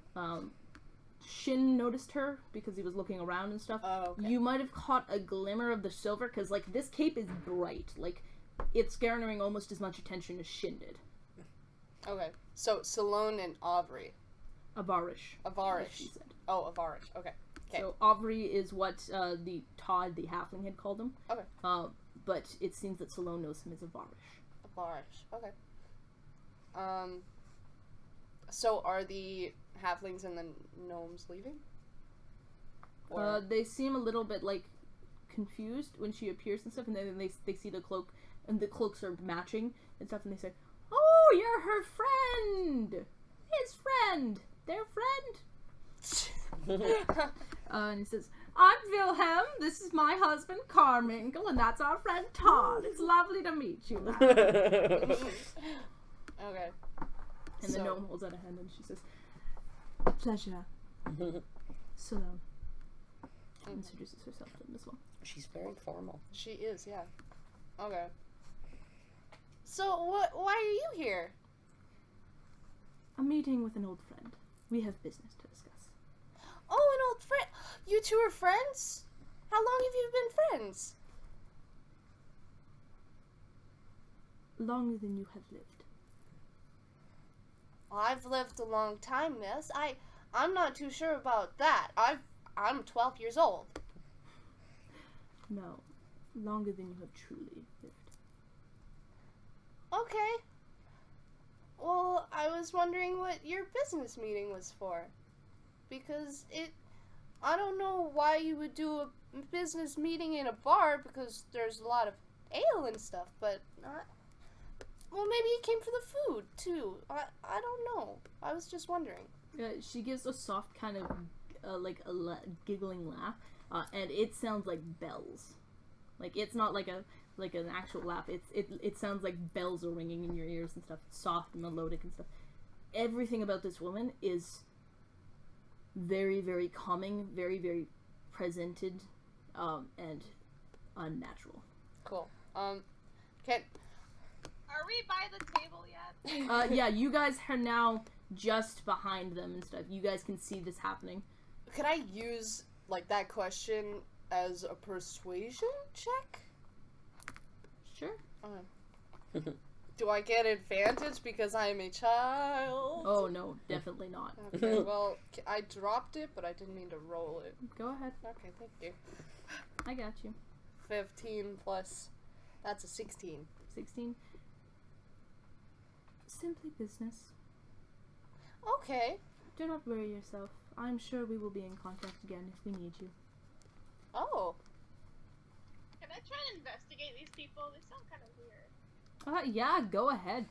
Shyn noticed her because he was looking around and stuff. Oh, okay. You might have caught a glimmer of the silver, because, like, this cape is bright. Like, it's garnering almost as much attention as Shyn did. Okay. So, Salone and Avary. Avarish. Avarish. She said. Oh, Avarish. Okay. Okay. So, Avary is what the Todd, the halfling, had called him. Okay. But it seems that Salone knows him as Avarish. Avarish. Okay. So are the halflings and the gnomes leaving? Or... They seem a little bit, like, confused when she appears and stuff, and then they see the cloak, and the cloaks are matching and stuff, and they say, "Oh, you're her friend! His friend! Their friend!" And he says, "I'm Wilhelm, this is my husband, Carmichael, and that's our friend Todd. It's lovely to meet you." Okay. And the gnome holds out a hand and she says, "A pleasure." Salome introduces herself to him as well. She's very formal. She is, yeah. Okay. So, why are you here? A meeting with an old friend. We have business to discuss. Oh, an old friend. You two are friends? How long have you been friends? Longer than you have lived. I've lived a long time, miss. I'm not too sure about that. I'm 12 years old. No, longer than you have truly lived. Okay. Well, I was wondering what your business meeting was for. Because I don't know why you would do a business meeting in a bar, because there's a lot of ale and stuff, but well, maybe it came for the food, too. I don't know. I was just wondering. She gives a soft kind of, giggling laugh, and it sounds like bells. Like, it's not like an actual laugh. It sounds like bells are ringing in your ears and stuff. It's soft and melodic and stuff. Everything about this woman is very, very calming, very, very presented, and unnatural. Cool. Are we by the table yet? Yeah, you guys are now just behind them and stuff. You guys can see this happening. Could I use, like, that question as a persuasion check? Sure. Do I get advantage because I am a child? Oh, no, definitely not. Okay, well, I dropped it, but I didn't mean to roll it. Go ahead. Okay, thank you. I got you. 15 plus... That's a 16. 16. Simply business. Okay. Do not worry yourself. I'm sure we will be in contact again if we need you. Oh. Can I try and investigate these people? They sound kind of weird. Yeah, go ahead.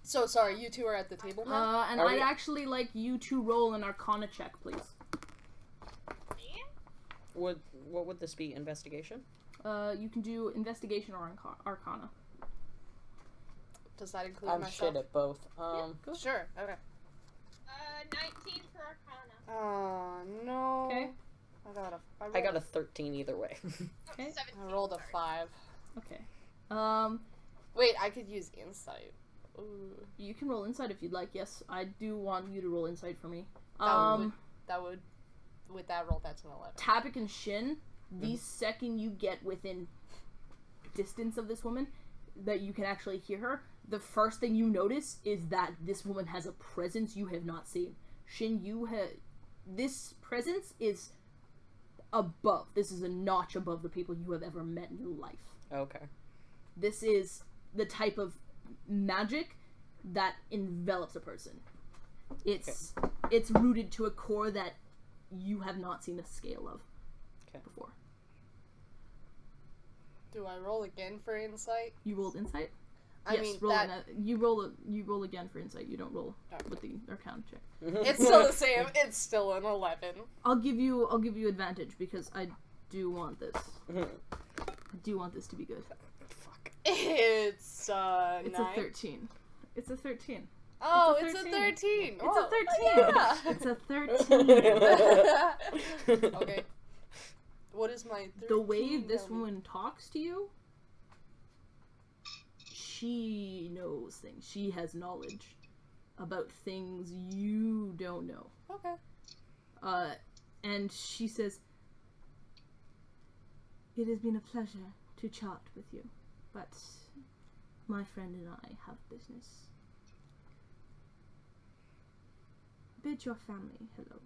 So sorry, you two are at the table now? And I'd actually like you to roll an Arcana check, please. Me? What would this be? Investigation? You can do investigation or Arcana. Does that include I'm myself? shit at both. Sure, okay. 19 for Arcana. Oh, no. Okay. I I got a 13 either way. Okay. 17, I rolled a sorry. 5. Okay. Wait, I could use insight. Ooh. You can roll insight if you'd like. Yes, I do want you to roll insight for me. That would, with that roll, that's an 11. Tabik and Shyn, the second you get within distance of this woman, that you can actually hear her, the first thing you notice is that this woman has a presence you have not seen. Shyn, this presence is above. This is a notch above the people you have ever met in your life. Okay. This is the type of magic that envelops a person. It's rooted to a core that you have not seen a scale of before. Do I roll again for insight? You rolled insight? You roll again for insight. You don't roll with the Arcana check. It's still the same. It's still an 11. I'll give you advantage because I do want this. I do want this to be good. Fuck. It's It's 9. a 13. It's a 13. Oh, It's a 13. It's It's a 13. Yeah. It's a 13. Okay. What is my 13? The way this woman talks to you, she knows things. She has knowledge about things you don't know. Okay. And she says, "It has been a pleasure to chat with you, but my friend and I have business. Bid your family hello."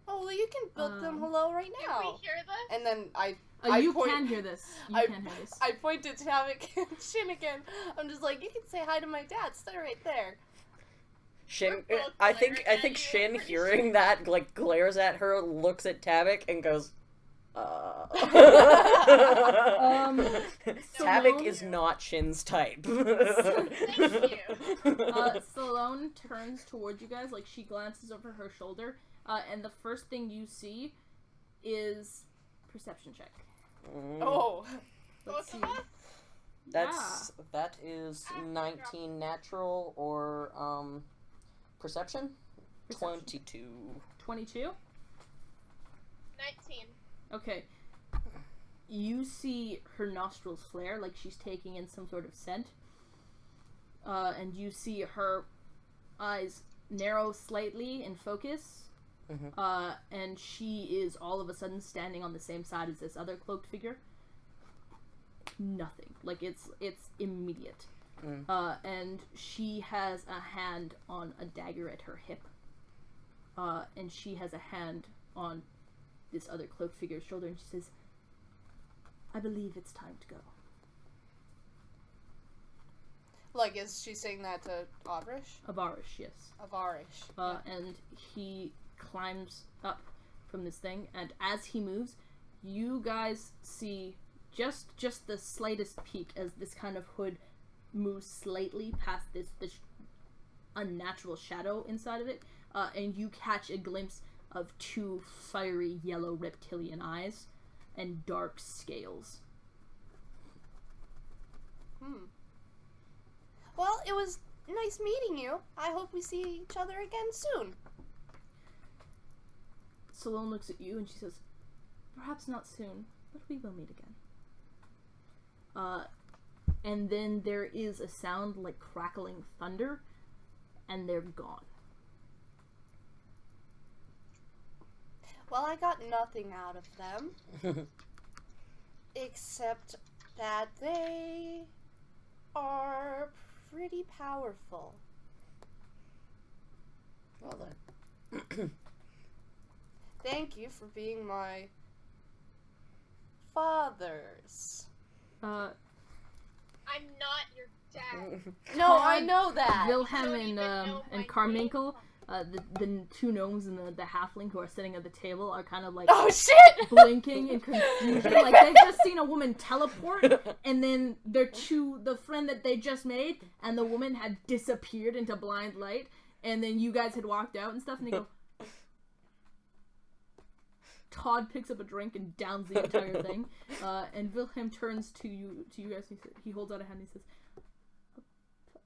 Oh, well, you can build them hello right now. Can we hear this? And then I You point, can hear this. You can hear this. I point to Tabik and Shyn again. I'm just like, you can say hi to my dad. Stay right there. Shyn, We're both I think glaring at you, Shyn pretty hearing that like glares at her, looks at Tabik, and goes, Tabik is not Shin's type. Thank you. Salone turns towards you guys, like she glances over her shoulder, and the first thing you see is perception check. Oh. Let's see. That is 19 natural or perception? 22. 22? 19. Okay. You see her nostrils flare, like she's taking in some sort of scent. And you see her eyes narrow slightly in focus. And she is all of a sudden standing on the same side as this other cloaked figure. Nothing. Like, it's immediate. And she has a hand on a dagger at her hip. And she has a hand on this other cloaked figure's shoulder, and she says, "I believe it's time to go." Like, is she saying that to Avarish? Avarish, yes. Avarish. And he climbs up from this thing, and as he moves, you guys see just the slightest peak as this kind of hood moves slightly past this unnatural shadow inside of it, and you catch a glimpse of two fiery yellow reptilian eyes and dark scales. Well, it was nice meeting you. I hope we see each other again soon. Salone looks at you and she says, "Perhaps not soon, but we will meet again." And then there is a sound like crackling thunder, and they're gone. Well, I got nothing out of them. Except that they are pretty powerful. Well then. Thank you for being my fathers. I'm not your dad. No, I know that. Wilhelm don't even know and my Carmichael the two gnomes and the halfling who are sitting at the table are kind of like Oh shit! blinking in confusion. Like they've just seen a woman teleport, and then the friend that they just made and the woman had disappeared into blind light, and then you guys had walked out and stuff, and they go. Todd picks up a drink and downs the entire thing, and Wilhelm turns to you guys. He holds out a hand and he says,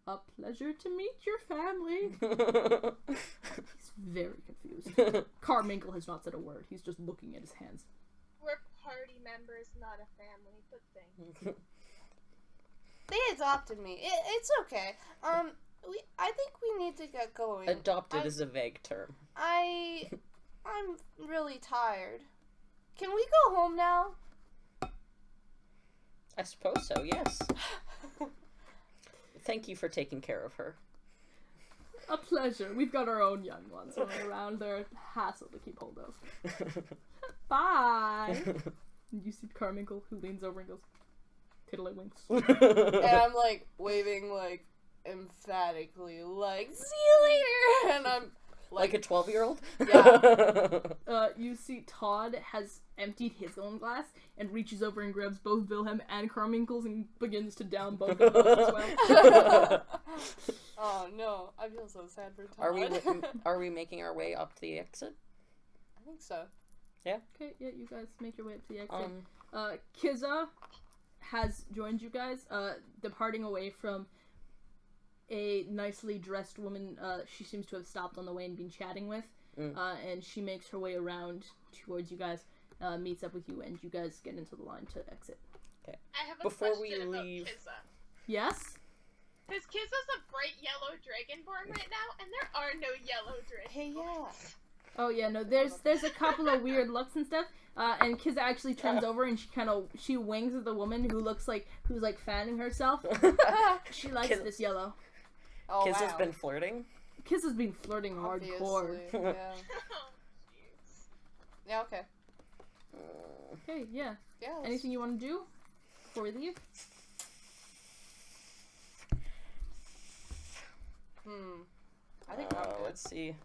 "A pleasure to meet your family." He's very confused. Carmichael has not said a word. He's just looking at his hands. We're party members, not a family, but thank you. They adopted me. It's okay. I think we need to get going. Adopted is a vague term. I'm really tired. Can we go home now? I suppose so, yes. Thank you for taking care of her. A pleasure. We've got our own young ones running around. They're a hassle to keep hold of. Bye! And you see Carmichael, who leans over and goes, tiddlywinks. And I'm like waving like emphatically like, see you later! And I'm like a 12-year-old? Yeah. You see Todd has emptied his own glass and reaches over and grabs both Wilhelm and Carmichael's and begins to down both of those as well. Oh no, I feel so sad for Todd. Are we making our way up to the exit? I think so. Yeah? Okay, yeah, you guys make your way up to the exit. Kiza has joined you guys, departing away from a nicely dressed woman she seems to have stopped on the way and been chatting with. And she makes her way around towards you guys, meets up with you, and you guys get into the line to exit. Okay. I have a Before question we about leave... Kiza. Yes? Because Kiza's a bright yellow dragonborn right now, and there are no yellow dragonborns. Hey, yeah. Oh yeah, no, there's a couple of weird looks and stuff, and Kiza actually turns over and she wings at the woman who's like fanning herself. She likes this yellow. Oh, Kiza's wow. been flirting? Kiza's been flirting hardcore. Yeah. Oh, jeez. Yeah, okay. Okay, yeah. Yeah. Anything you want to do before we leave? I think I'm good. Let's see.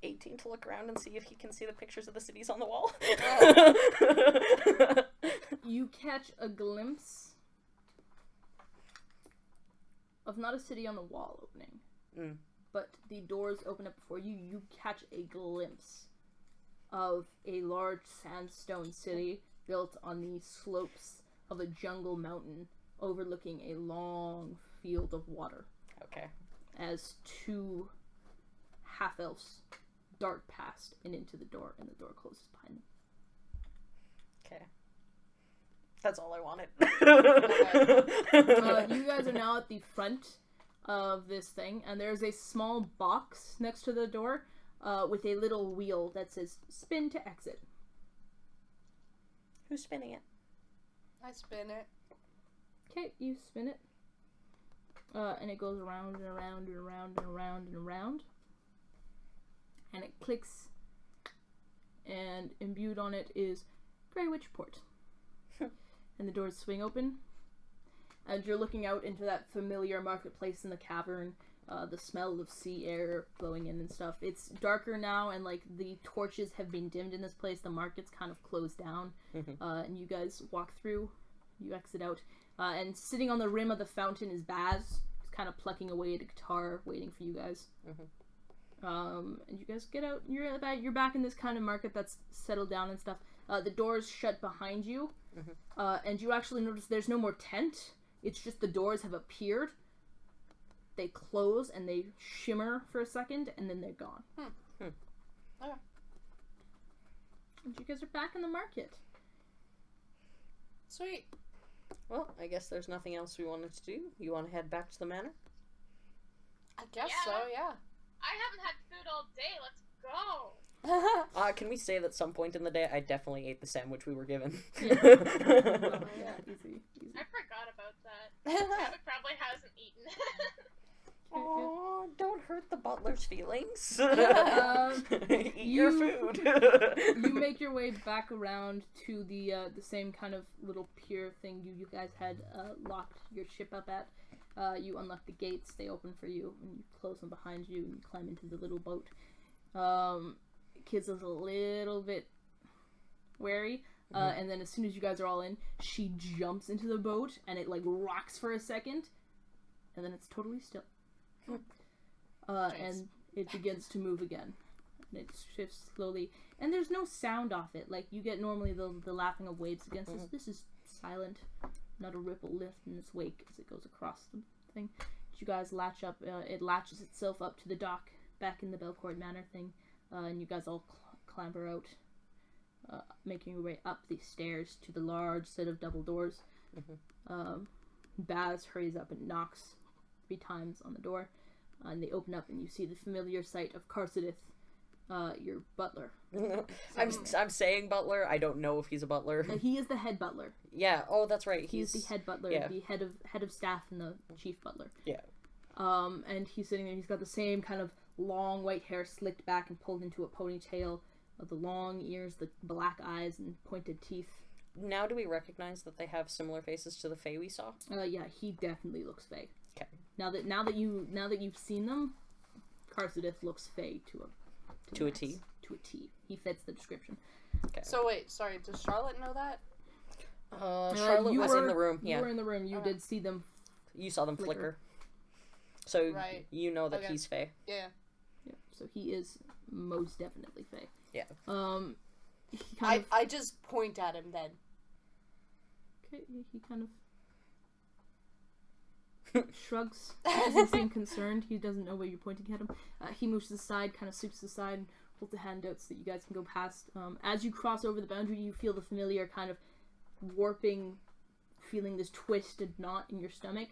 18 to look around and see if he can see the pictures of the cities on the wall. You catch a glimpse of not a city on the wall opening, but the doors open up before you. You catch a glimpse of a large sandstone city built on the slopes of a jungle mountain overlooking a long field of water. Okay. As two half-elves dart past and into the door, and the door closes behind them. Okay. That's all I wanted. You guys are now at the front of this thing, and there's a small box next to the door with a little wheel that says spin to exit. Who's spinning it? I spin it. Okay, you spin it. And it goes around and around and around and around and around. And it clicks. And imbued on it is Grey Witch Port. And the doors swing open. And you're looking out into that familiar marketplace in the cavern. The smell of sea air blowing in and stuff. It's darker now, and like the torches have been dimmed in this place. The market's kind of closed down. And you guys walk through. You exit out. And sitting on the rim of the fountain is Baz. He's kind of plucking away at a guitar, waiting for you guys. And you guys get out. You're back in this kind of market that's settled down and stuff. The doors shut behind you. And you actually notice there's no more tent. It's just the doors have appeared. They close and they shimmer for a second, and then they're gone. Okay. And you guys are back in the market. Sweet. Well, I guess there's nothing else we wanted to do. You want to head back to the manor? I guess Yeah. so, yeah. I haven't had food all day. Let's go. Can we say that some point in the day I definitely ate the sandwich we were given? Yeah, easy. I forgot about that. Tabik probably hasn't eaten. Oh, don't hurt the butler's feelings. Eat You- your food. You make your way back around to the same kind of little pier thing you guys had locked your ship up at. You unlock the gates, they open for you, and you close them behind you, and you climb into the little boat. Kids is a little bit wary, and then as soon as you guys are all in, she jumps into the boat, and it like rocks for a second, and then it's totally still. And it begins to move again. And it shifts slowly, and there's no sound off it. Like you get normally the lapping of waves against this. This is silent, not a ripple lift in its wake as it goes across the thing. You guys latch up. It latches itself up to the dock back in the Belcourt Manor thing, and you guys all clamber out, making your way up the stairs to the large set of double doors. Baz hurries up and knocks 3 times on the door, and they open up, and you see the familiar sight of Carsidith, your butler. I'm saying butler. I don't know if he's a butler. He is the head butler. Yeah. Oh, that's right. He's the head butler, the head of staff, and the chief butler. Yeah. And he's sitting there. He's got the same kind of long white hair slicked back and pulled into a ponytail, the long ears, the black eyes, and pointed teeth. Now, do we recognize that they have similar faces to the Fae we saw? Yeah, he definitely looks Fae. Okay. Now that you've seen them, Carsidith looks Fae to a T. To a T. He fits the description. Okay. So wait, sorry, does Charlotte know that? Charlotte was in the room. Yeah. You were in the room. You did see them. You saw them flicker. So Right. you know that he's Fae. Yeah. Yeah. So he is most definitely Fae. Yeah. He kind of, I just point at him then. okay, he kind of shrugs. He doesn't seem concerned. He doesn't know where you're pointing at him. He moves to the side, kind of sweeps to the side, and holds the hand out so that you guys can go past. As you cross over the boundary, you feel the familiar kind of warping, feeling this twisted knot in your stomach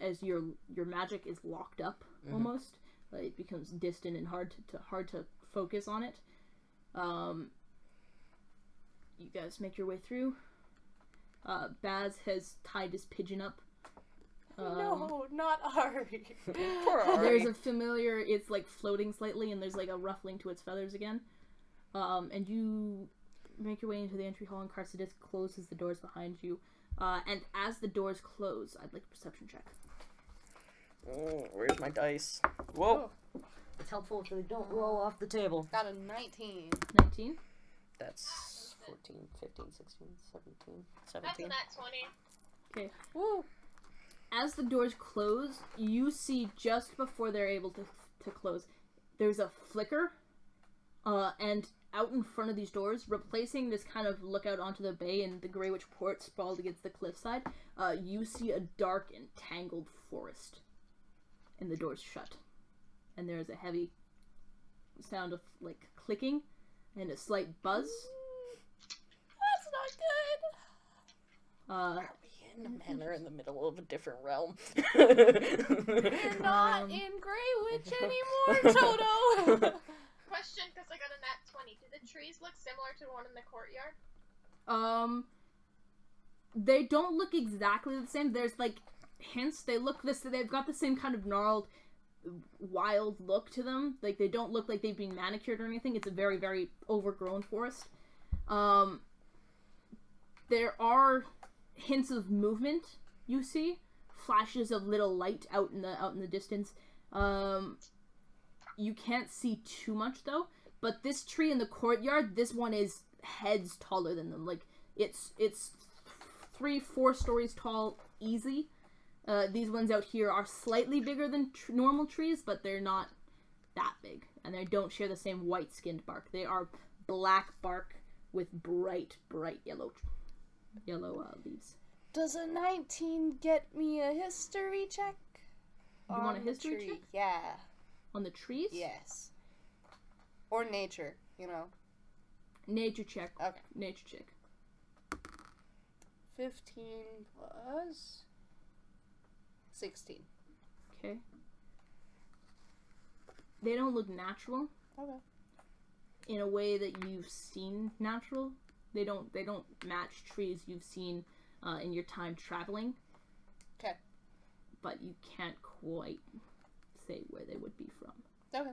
as your magic is locked up almost. It becomes distant and hard to focus on it. You guys make your way through. Baz has tied his pigeon up. No, not Ari. Poor Ari. There's a familiar, it's like floating slightly, and there's like a ruffling to its feathers again. And you make your way into the entry hall, and Carsidith closes the doors behind you. And as the doors close, I'd like a perception check. Oh, where's my dice? Whoa. It's helpful if they don't roll off the table. Got a 19. 19? That's 14, 15, 16, 17, That's 17. a nat 20. Okay. Woo. As the doors close, you see just before they're able to close, there's a flicker, and out in front of these doors, replacing this kind of lookout onto the bay and the Grey Witch Port sprawled against the cliffside, you see a dark and tangled forest, and the doors shut. And there's a heavy sound of, like, clicking, and a slight buzz. That's not good. Are we in a manor in the middle of a different realm? We're not in Grey Witch anymore, Toto. Question, because I got a nat 20. Do the trees look similar to the one in the courtyard? They don't look exactly the same. There's, like, hints. They've got the same kind of gnarled, wild look to them. Like, they don't look like they've been manicured or anything. It's a very, very overgrown forest. There are hints of movement, you see. Flashes of little light out in the distance. You can't see too much, though. But this tree in the courtyard, this one is heads taller than them. Like, it's 3-4 stories tall, easy. These ones out here are slightly bigger than normal trees, but they're not that big. And they don't share the same white-skinned bark. They are black bark with bright, bright yellow leaves. Does a 19 get me a history check? You want a on the history tree? check? Yeah. On the trees? Yes. Or nature, you know. Nature check. Okay. Nature check. 15 plus 16. Okay. They don't look natural. Okay. In a way that you've seen natural. They don't match trees you've seen in your time traveling. Okay. But you can't quite say where they would be from. Okay.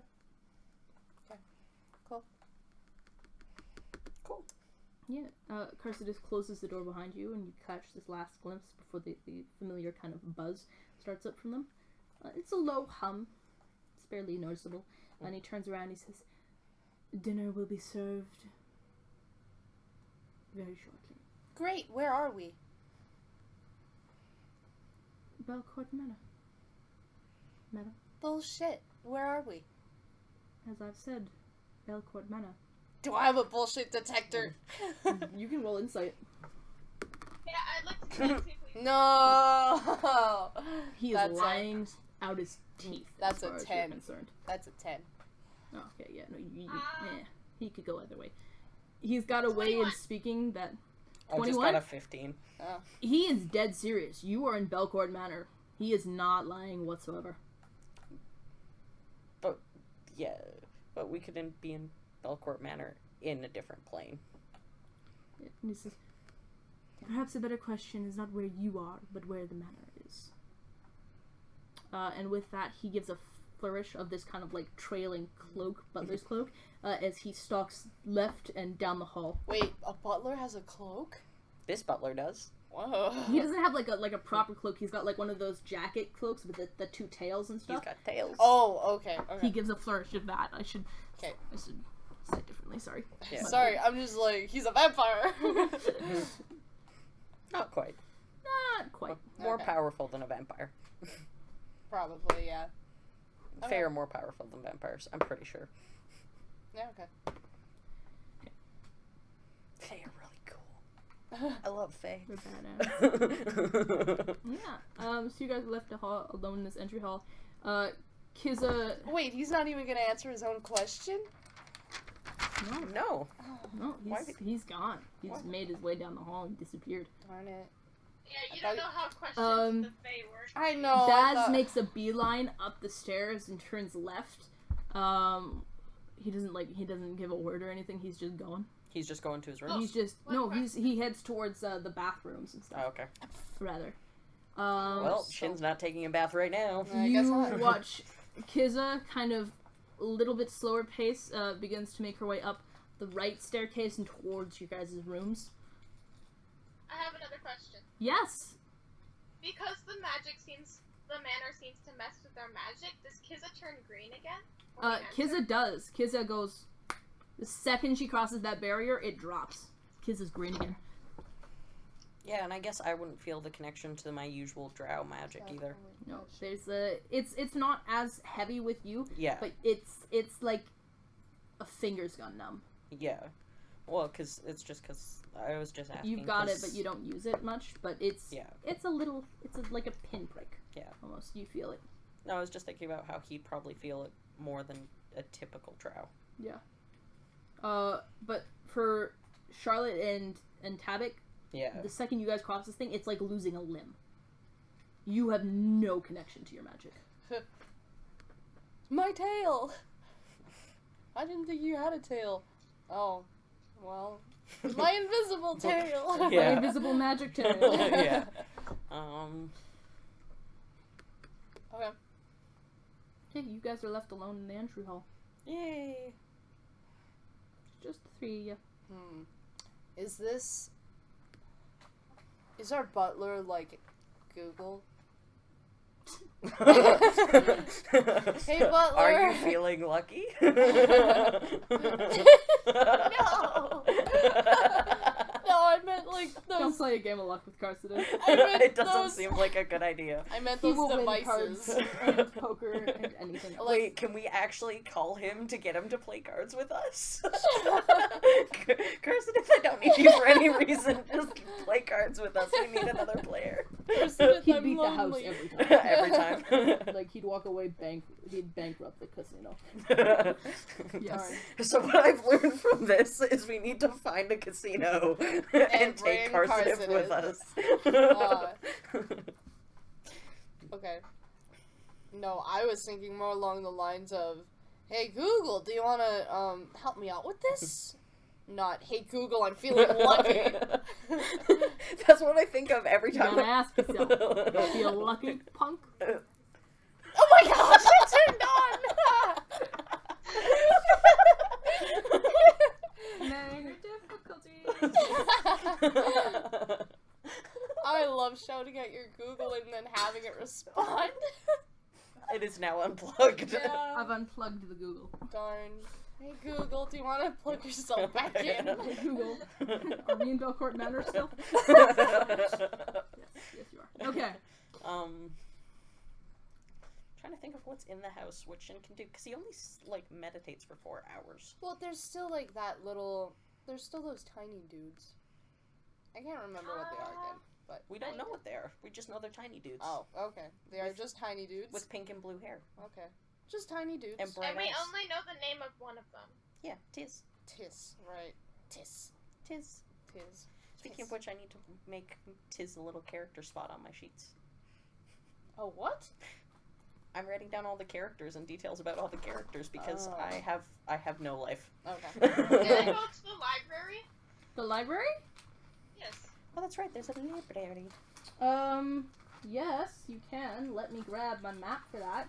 Cool. Yeah, Carcidus closes the door behind you, and you catch this last glimpse before the familiar kind of buzz starts up from them. It's a low hum. It's barely noticeable. And he turns around and he says, "Dinner will be served very shortly." Great, where are we? Belcourt Manor. Madam, Bullshit, where are we? as I've said, Belcourt Manor. Do I have a bullshit detector? You can roll insight. Yeah, I'd like to see if we... No! He is lying out his teeth. That's as a far as 10. you're concerned. That's a 10. Oh, okay, yeah, no, he could go either way. He's got a way in speaking that... I just 21? got a 15. Oh. He is dead serious. You are in Belcourt Manor. He is not lying whatsoever. But, yeah. But we could be in Belcourt Manor in a different plane. And he says, perhaps a better question is not where you are, but where the manor is. And with that, he gives a flourish of this kind of like trailing cloak, butler's cloak, as he stalks left and down the hall. Wait, a butler has a cloak? This butler does. Whoa. He doesn't have like a proper cloak. He's got like one of those jacket cloaks with the two tails and He's stuff. got tails. Oh, okay. He gives a flourish of that. I should say it differently. Sorry. Yeah. Sorry, I'm just like, he's a vampire. Not quite. Not quite. More Okay. powerful than a vampire. Probably, yeah. Okay. Fae are more powerful than vampires, I'm pretty sure. Yeah, okay. Fae are really cool. I love Fae. They're badass. Yeah. So you guys left the hall alone in this entry hall. Kiza. Wait, he's not even gonna answer his own question? No. No, Why he's gone. He's Why? made his way down the hall and disappeared. Darn it. Yeah, you don't know how questions the Fae work. I know. Daz makes a beeline up the stairs and turns left. He doesn't give a word or anything. He's just going. He's just going to his room. He's just he heads towards the bathrooms and stuff. Oh, okay. Rather. Well, Shin's not taking a bath right now. I guess You not. watch Kiza kind of a little bit slower pace begins to make her way up the right staircase and towards you guys' rooms. I have another question. Yes. Because the manor seems to mess with our magic, does Kiza turn green again? Kiza does. Kiza goes... The second she crosses that barrier, it drops. Kiza's green again. Yeah, and I guess I wouldn't feel the connection to my usual drow magic either. No, there's it's not as heavy with you, Yeah. but it's like a finger's gone numb. Yeah. Well, because I was just asking. You've got it, but you don't use it much. But it's like a pinprick. Yeah. Almost, you feel it. No, I was just thinking about how he'd probably feel it more than a typical drow. Yeah. But for Charlotte and Tabik, Yeah. the second you guys cross this thing, it's like losing a limb. You have no connection to your magic. My tail! I didn't think you had a tail. Oh. Well. My invisible tail! Yeah. My invisible magic tail. Yeah. Okay. Hey, you guys are left alone in the entry hall. Yay. Just the three of you. Is our butler like Google? Hey, butler. Are you feeling lucky? No! No, I meant like Don't those. play a game of luck with Carcidus. I meant It doesn't those. seem like a good idea. I meant He those will win devices. cards and poker and anything else. Wait, can we actually call him to get him to play cards with us? Carson, if I don't need you for any reason, just play cards with us. We need another player. He'd I'm beat the house lonely. every time. Every time. Like, he'd walk away, he'd bankrupt the casino. Yes. So what I've learned from this is we need to find a casino and take bring Carson with us. Okay. No, I was thinking more along the lines of, hey Google, do you want to help me out with this? Not, hey Google, I'm feeling lucky. That's what I think of every You time. gotta ask yourself, feel lucky, punk? Oh my gosh, I I love shouting at your Google and then having it respond. It is now unplugged. Yeah. I've unplugged the Google. Darn. Hey Google, do you want to plug yourself back in? Hey, Google. Are we in Belcourt Manor still? Yes, you are. Okay. Trying to think of what's in the house, which Shyn can do, because he only like meditates for 4 hours. Well, there's still like that little. There's still those tiny dudes. I can't remember what they are again, but We don't know what they are. We just know they're tiny dudes. oh, okay. They are just tiny dudes. With pink and blue hair. Okay, just tiny dudes. And bright And we eyes. only know the name of one of them. Yeah, Tiz. Tis, right? Tis, Tiz. tis. Speaking of which, I need to make Tiz a little character spot on my sheets. Oh, what? I'm writing down all the characters and details about all the characters because Oh. I have no life. Okay. Can I go to the library? The library? Yes. Oh, that's right. There's a library. Yes, you can. Let me grab my map for that.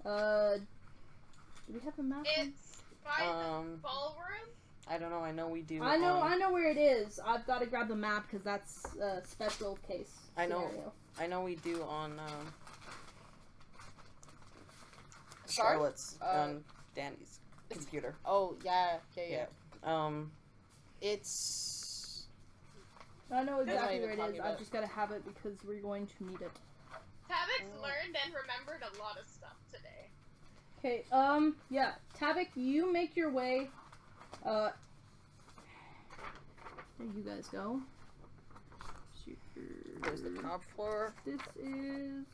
Do we have a map? It's by the ballroom. I don't know. I know we do. I know where it is. I've got to grab the map because that's a special case scenario. I know we do on Sorry? Charlotte's on Danny's computer. Oh yeah. Yeah. It's. I know exactly even where it talking is. about I've just got to have it because we're going to need it. Tabik's learned and remembered a lot of stuff today. Okay, yeah. Tabik, you make your way, there you guys go. There's the top floor. This is...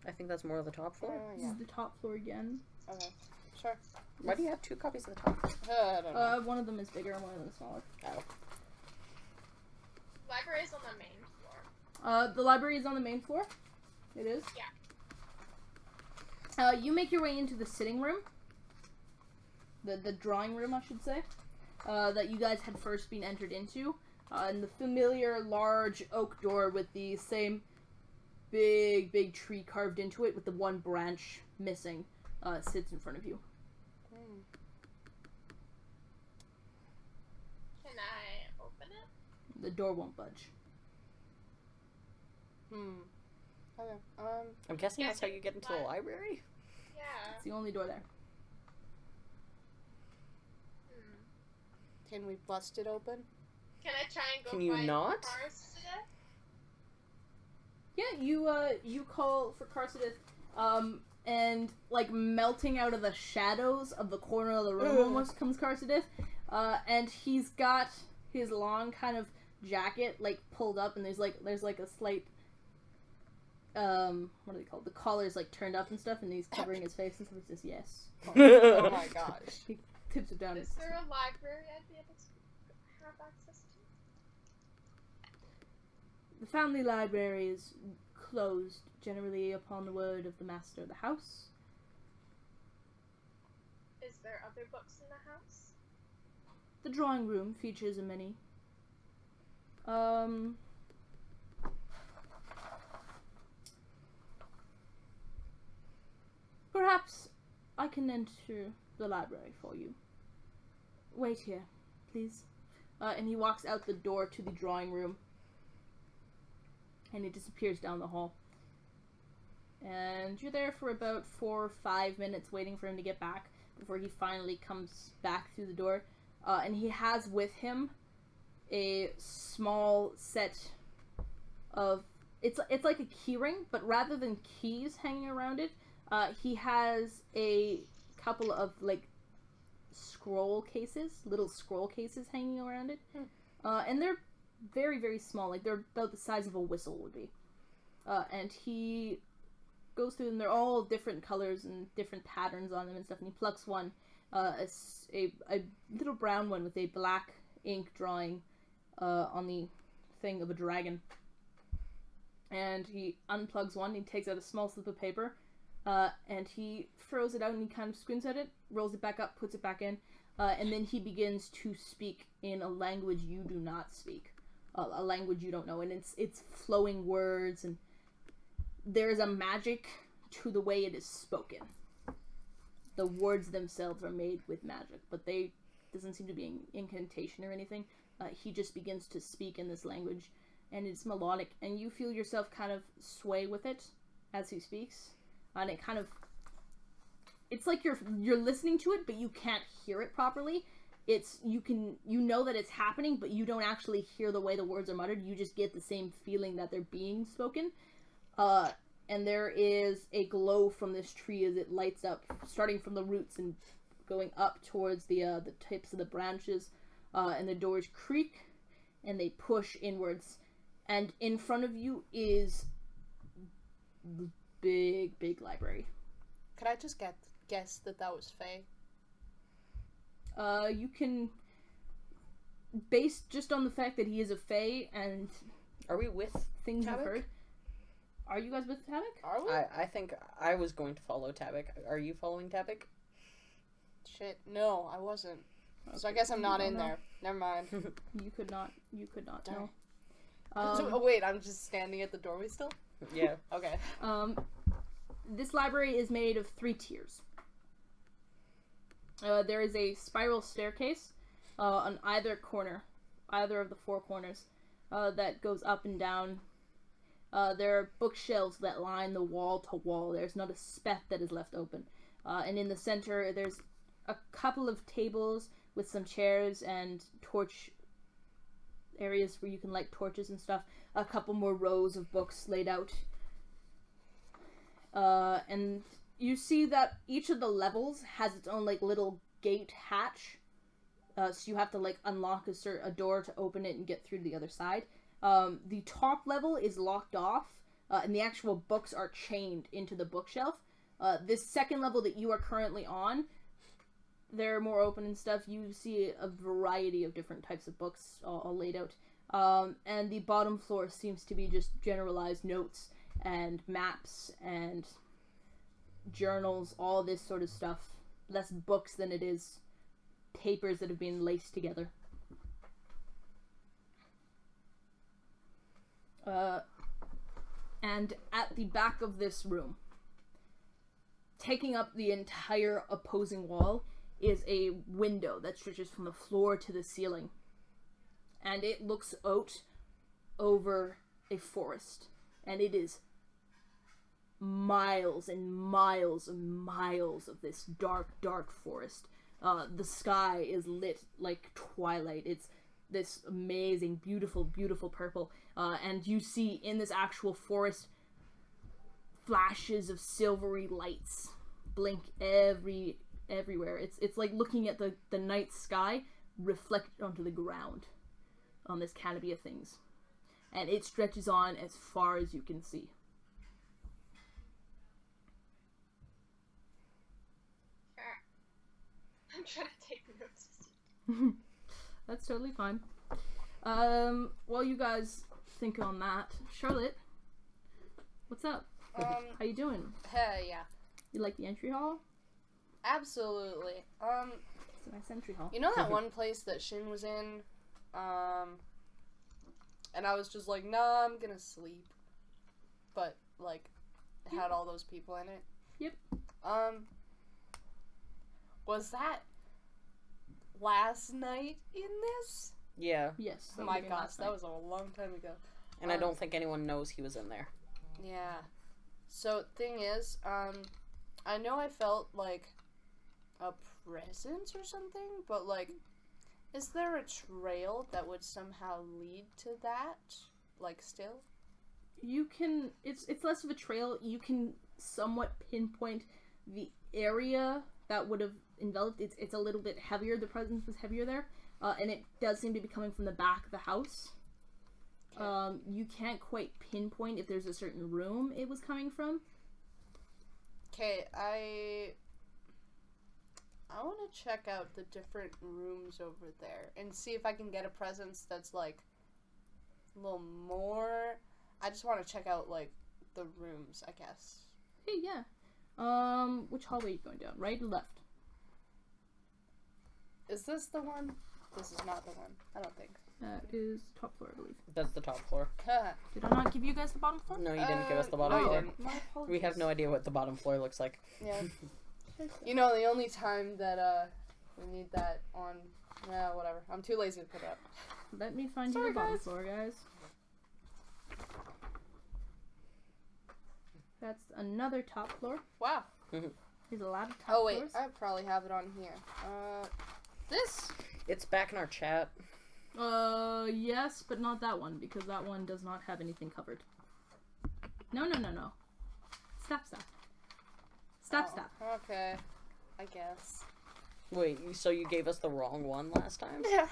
I think that's more of the top floor. This is the top floor again. Okay. Sure. Why do you have 2 copies of the top floor? I don't know. One of them is bigger and one of them is smaller. Oh. Library's on the main floor. The library is on the main floor. It is? Yeah. You make your way into the sitting room. The drawing room, I should say. That you guys had first been entered into. And the familiar large oak door with the same big tree carved into it with the one branch missing sits in front of you. Can I open it? The door won't budge. Okay. I'm guessing Yeah, that's how you get into the library? Yeah. It's the only door there. Can we bust it open? Can I try and go Can you find not? Karsidith? Yeah, you call for Karsidith, and like melting out of the shadows of the corner of the room almost comes Karsidith, and he's got his long kind of jacket like pulled up, and there's like a slight what are they called? The collar's like turned up and stuff, and he's covering his face and stuff. He says yes. Oh my gosh. He tips it down. Is there a library I'd be able to have access to? The family library is closed generally upon the word of the master of the house. Is there other books in the house? The drawing room features a many. Perhaps I can enter the library for you. Wait here, please. And he walks out the door to the drawing room. And he disappears down the hall. And you're there for about 4 or 5 minutes waiting for him to get back before he finally comes back through the door. And he has with him a small set of... It's like a key ring, but rather than keys hanging around it, he has a couple of, like, little scroll cases hanging around it. And they're very, very small. Like, they're about the size of a whistle would be. And he goes through them. They're all different colors and different patterns on them and stuff. And he plucks one, a little brown one with a black ink drawing on the thing of a dragon. And he unplugs one. He takes out a small slip of paper. And he throws it out and he kind of squints at it, rolls it back up, puts it back in. And then he begins to speak in a language you do not speak. A language you don't know, and it's flowing words, and there's a magic to the way it is spoken. The words themselves are made with magic, but they doesn't seem to be an incantation or anything. He just begins to speak in this language, and it's melodic, and you feel yourself kind of sway with it as he speaks, and it kind of, it's like you're listening to it, but you can't hear it properly. You know that it's happening, but you don't actually hear the way the words are muttered. You just get the same feeling that they're being spoken. And there is a glow from this tree as it lights up, starting from the roots and going up towards the tips of the branches. And the doors creak, and they push inwards. And in front of you is the big library. Could I just guess that was Faye? You can, based just on the fact that he is a Fae and... Are we with things Tabik? You've heard? Are you guys with Tabik? Are we? I think I was going to follow Tabik. Are you following Tabik? Shit, no, I wasn't. Okay. So I guess I'm not in there. Never mind. You could not Darn. know. So, wait, I'm just standing at the doorway still? Yeah. Okay. This library is made of 3 tiers. There is a spiral staircase on either corner, either of the 4 corners, that goes up and down. There are bookshelves that line the wall to wall. There's not a speck that is left open. And in the center, there's a couple of tables with some chairs and torch areas where you can light torches and stuff. A couple more rows of books laid out. And you see that each of the levels has its own, like, little gate hatch. So you have to, like, unlock a door to open it and get through to the other side. The top level is locked off, and the actual books are chained into the bookshelf. This second level that you are currently on, they're more open and stuff. You see a variety of different types of books all laid out. And the bottom floor seems to be just generalized notes and maps and journals, all this sort of stuff. Less books than it is papers that have been laced together. And at the back of this room, taking up the entire opposing wall, is a window that stretches from the floor to the ceiling. And it looks out over a forest. And it is miles and miles and miles of this dark forest. The sky is lit like twilight. It's this amazing, beautiful purple. And you see in this actual forest flashes of silvery lights blink everywhere. It's like looking at the night sky reflected onto the ground on this canopy of things. And it stretches on as far as you can see. I'm trying to take notes. That's totally fine. While you guys think on that, Charlotte, what's up? How you doing? Hey, yeah. You like the entry hall? Absolutely. It's a nice entry hall. You know that one place that Shyn was in? And I was just like, nah, I'm gonna sleep. But, like, it had all those people in it. Yep. Was that last night in this? Yeah. Yes. Oh my gosh, that was a long time ago. And I don't think anyone knows he was in there. Yeah. So, thing is, I know I felt like a presence or something, but, like, is there a trail that would somehow lead to that? Like, still? You can, it's less of a trail. You can somewhat pinpoint the area that would have enveloped. It's a little bit heavier. The presence was heavier there. And it does seem to be coming from the back of the house. Okay. You can't quite pinpoint if there's a certain room it was coming from. Okay, I want to check out the different rooms over there and see if I can get a presence that's, like, a little more. I just want to check out, like, the rooms, I guess. Hey, yeah. Which hallway are you going down? Right or left? Is this the one? This is not the one. I don't think. That is top floor, I believe. That's the top floor. Did I not give you guys the bottom floor? No, you didn't give us the bottom no, floor. you didn't. My apologies. We have no idea what the bottom floor looks like. Yeah. You know, the only time that we need that on Yeah, whatever. I'm too lazy to put it up. Let me find you Sorry, the bottom guys. floor, guys. That's another top floor. Wow. There's a lot of top Oh, wait. floors. I probably have it on here. This? It's back in our chat. Yes, but not that one, because that one does not have anything covered. No. Stop. Stop. Okay. I guess. Wait, so you gave us the wrong one last time? Yeah.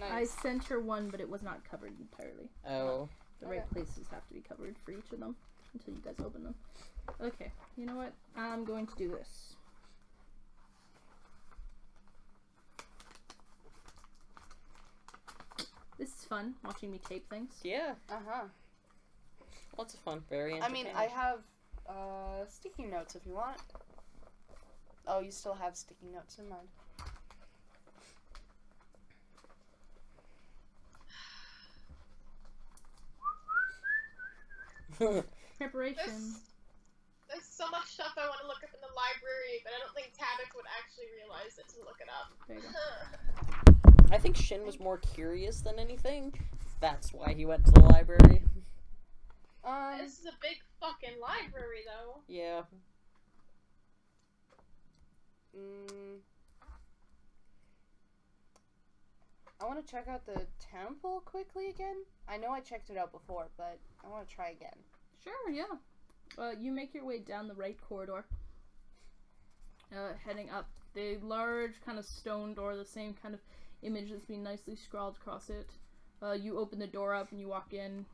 I Nice. sent her one, but it was not covered entirely. Oh. The right places have to be covered for each of them until you guys open them. Okay, you know what? I'm going to do this. This is fun, watching me tape things. Yeah. Uh-huh. Lots of fun. Very I mean, entertaining. I have sticky notes if you want. Oh, you still have sticky notes in mind. Preparation. There's so much stuff I want to look up in the library, but I don't think Tabik would actually realize it to look it up. There you go. I think Shyn was more curious than anything. That's why he went to the library. This is a big fucking library, though. Yeah. I want to check out the temple quickly again. I know I checked it out before, but I want to try again. Sure, yeah. You make your way down the right corridor. Heading up the large kind of stone door, the same kind of image that's been nicely scrawled across it. You open the door up and you walk in.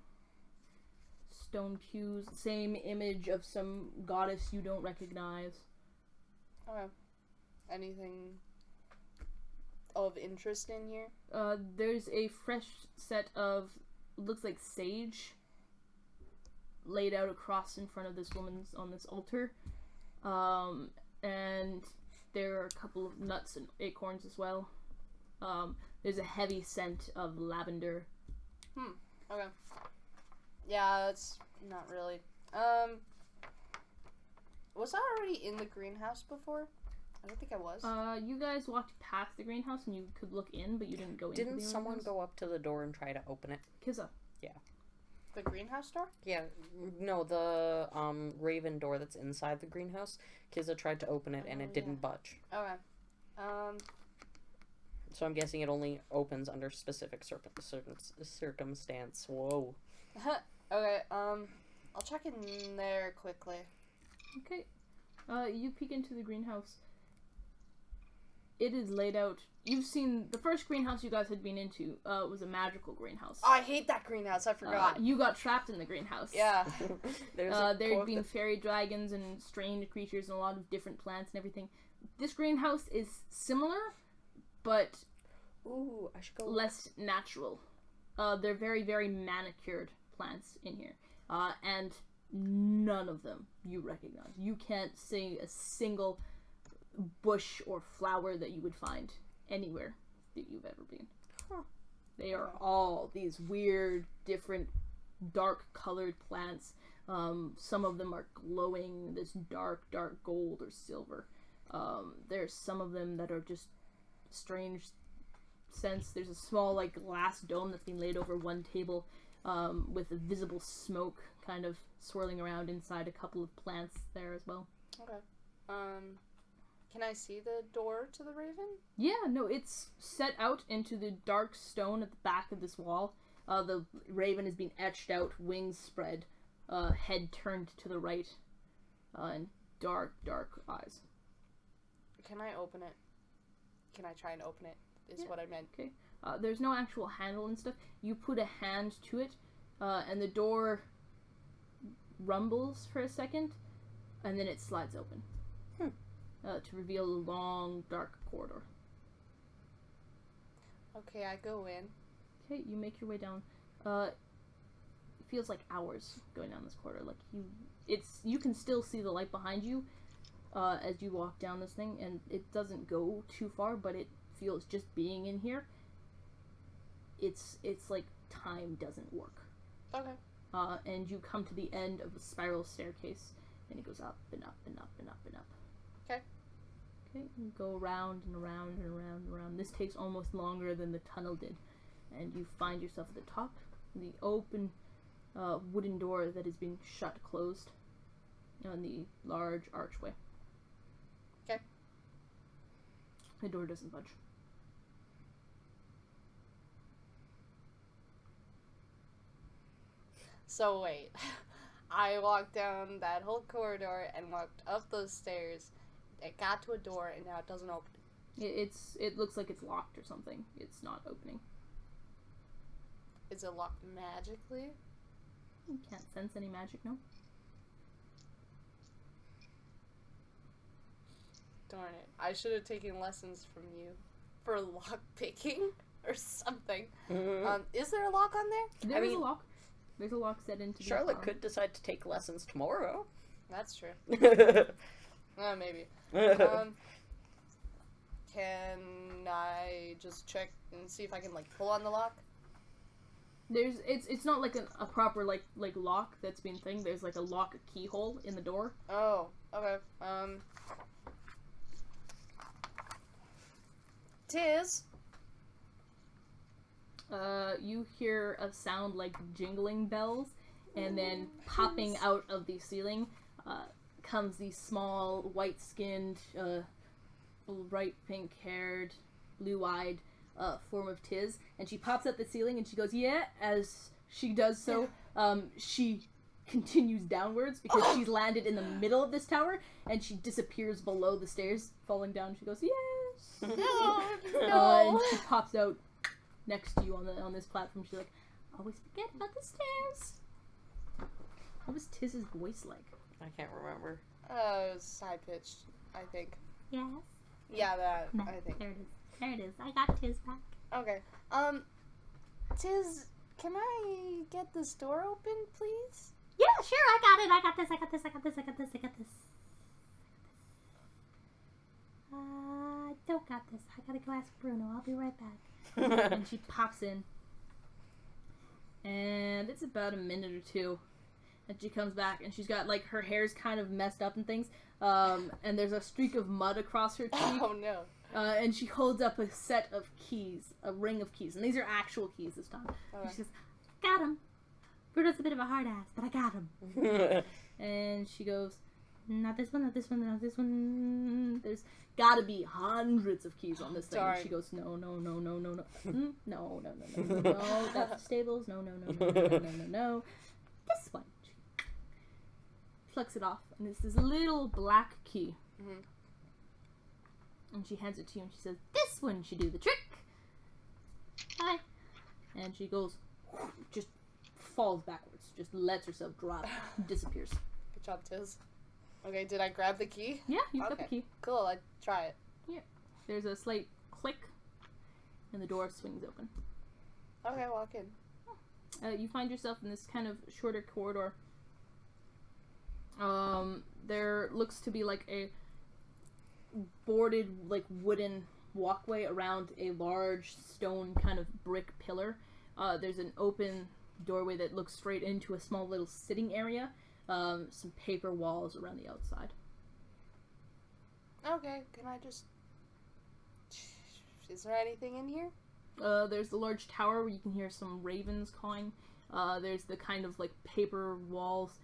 Stone pews, same image of some goddess you don't recognize. Okay. Anything of interest in here? There's a fresh set of, looks like sage, laid out across in front of this woman's, on this altar. And there are a couple of nuts and acorns as well. There's a heavy scent of lavender. Okay. Yeah, that's not really. Was I already in the greenhouse before? I don't think I was. You guys walked past the greenhouse and you could look in, but you didn't go into the Didn't someone greenhouse. go up to the door and try to open it? Kizza. The greenhouse door? Yeah. No, the raven door that's inside the greenhouse. Kiza tried to open it and it didn't budge. Okay. So I'm guessing it only opens under specific circumstance. Whoa. Okay, I'll check in there quickly. Okay. You peek into the greenhouse. It is laid out. You've seen the first greenhouse you guys had been into was a magical greenhouse. Oh, I hate that greenhouse. I forgot. You got trapped in the greenhouse. Yeah. There's There'd been fairy dragons and strange creatures and a lot of different plants and everything. This greenhouse is similar, but Ooh, I should go. less natural. They're very, very manicured plants in here. And none of them you recognize. You can't see a single bush or flower that you would find anywhere that you've ever been. Huh. They are all these weird, different, dark colored plants. Some of them are glowing this dark gold or silver. There's some of them that are just strange scents. There's a small like glass dome that's been laid over one table with a visible smoke kind of swirling around inside a couple of plants there as well. Okay. Can I see the door to the raven? Yeah, no, it's set out into the dark stone at the back of this wall. The raven has been etched out, wings spread, head turned to the right, and dark eyes. Can I open it? Can I try and open it? Is what I meant. Okay. There's no actual handle and stuff. You put a hand to it, and the door rumbles for a second, and then it slides open. To reveal a long, dark corridor. Okay, I go in. Okay, you make your way down. It feels like hours going down this corridor. Like you can still see the light behind you as you walk down this thing, and it doesn't go too far, but it feels just being in here. It's like time doesn't work. Okay. And you come to the end of the spiral staircase, and it goes up and up and up and up and up. Okay. Okay, you go around and around and around and around. This takes almost longer than the tunnel did. And you find yourself at the top. The open wooden door that is being shut closed on the large archway. Okay. The door doesn't budge. So wait, I walked down that whole corridor and walked up those stairs. It got to a door and now it doesn't open. It looks like it's locked or something. It's not opening. Is it locked magically? You can't sense any magic, no? Darn it. I should have taken lessons from you for lock picking or something. Is there a lock on there? There is a lock. There's a lock set into the Charlotte farm. could decide to take lessons tomorrow. That's true. Maybe. Can I just check and see if I can like pull on the lock? It's not like a proper like lock that's been thing. There's like a lock keyhole in the door. Oh, okay. Tiz. You hear a sound like jingling bells, and then popping out of the ceiling comes the small, white-skinned, bright pink-haired, blue-eyed form of Tiz, and she pops up the ceiling and she goes, yeah, as she does so, she continues downwards because she's landed in the middle of this tower, and she disappears below the stairs, falling down. She goes, yes! No. And she pops out next to you on this platform. She's like, always forget about the stairs. What was Tiz's voice like? I can't remember. It was high pitched, I think. Yes. Yeah, that, No, I think. there it is. There it is. I got Tiz back. Okay. Tiz, can I get this door open, please? Yeah, sure. I got it. I got this. I got this. I got this. I got this. I got this. I don't got this. I gotta go ask Bruno. I'll be right back. And she pops in. And it's about a minute or two. And she comes back, and she's got, like, her hair's kind of messed up and things. And there's a streak of mud across her cheek. Oh, no. And she holds up a set of keys, a ring of keys. And these are actual keys this time. And she says, Got him. Bruno's a bit of a hard ass, but I got him. and she goes, not this one, not this one, not this one. There's gotta be hundreds of keys on this thing. And she goes, no, no, no, no, no, no. No, no, no, no, no, no. That's the stables. No, no, no, no, no, no, no, no. This one. She plucks it off, and it's this little black key. Mm-hmm. And she hands it to you, and she says, this one should do the trick. Hi. And she goes, just falls backwards, just lets herself drop, disappears. Good job, Tiz. Okay, did I grab the key? Yeah, you got the key. Cool, I try it. Yeah. There's a slight click, and the door swings open. Okay, walk in. You find yourself in this kind of shorter corridor. There looks to be like a boarded, like, wooden walkway around a large stone kind of brick pillar. There's an open doorway that looks straight into a small little sitting area. Some paper walls around the outside. Okay, can I just... Is there anything in here? There's the large tower where you can hear some ravens cawing. There's the kind of, like, paper walls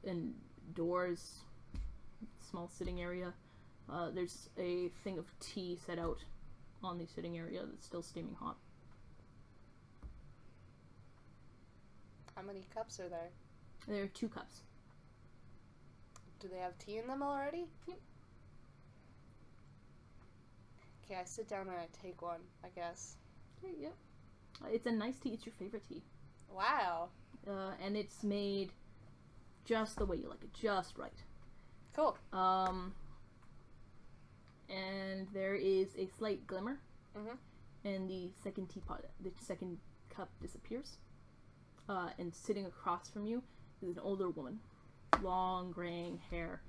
and doors. Small sitting area. There's a thing of tea set out on the sitting area that's still steaming hot. How many cups are there? There are 2 cups. Do they have tea in them already? Yep. Okay, I sit down and I take one, I guess. Okay, yep. It's a nice tea. It's your favorite tea. Wow. And it's made just the way you like it. Just right. Cool. And there is a slight glimmer. Mm-hmm. And the second teapot, the second cup disappears. And sitting across from you is an older woman. Long graying hair.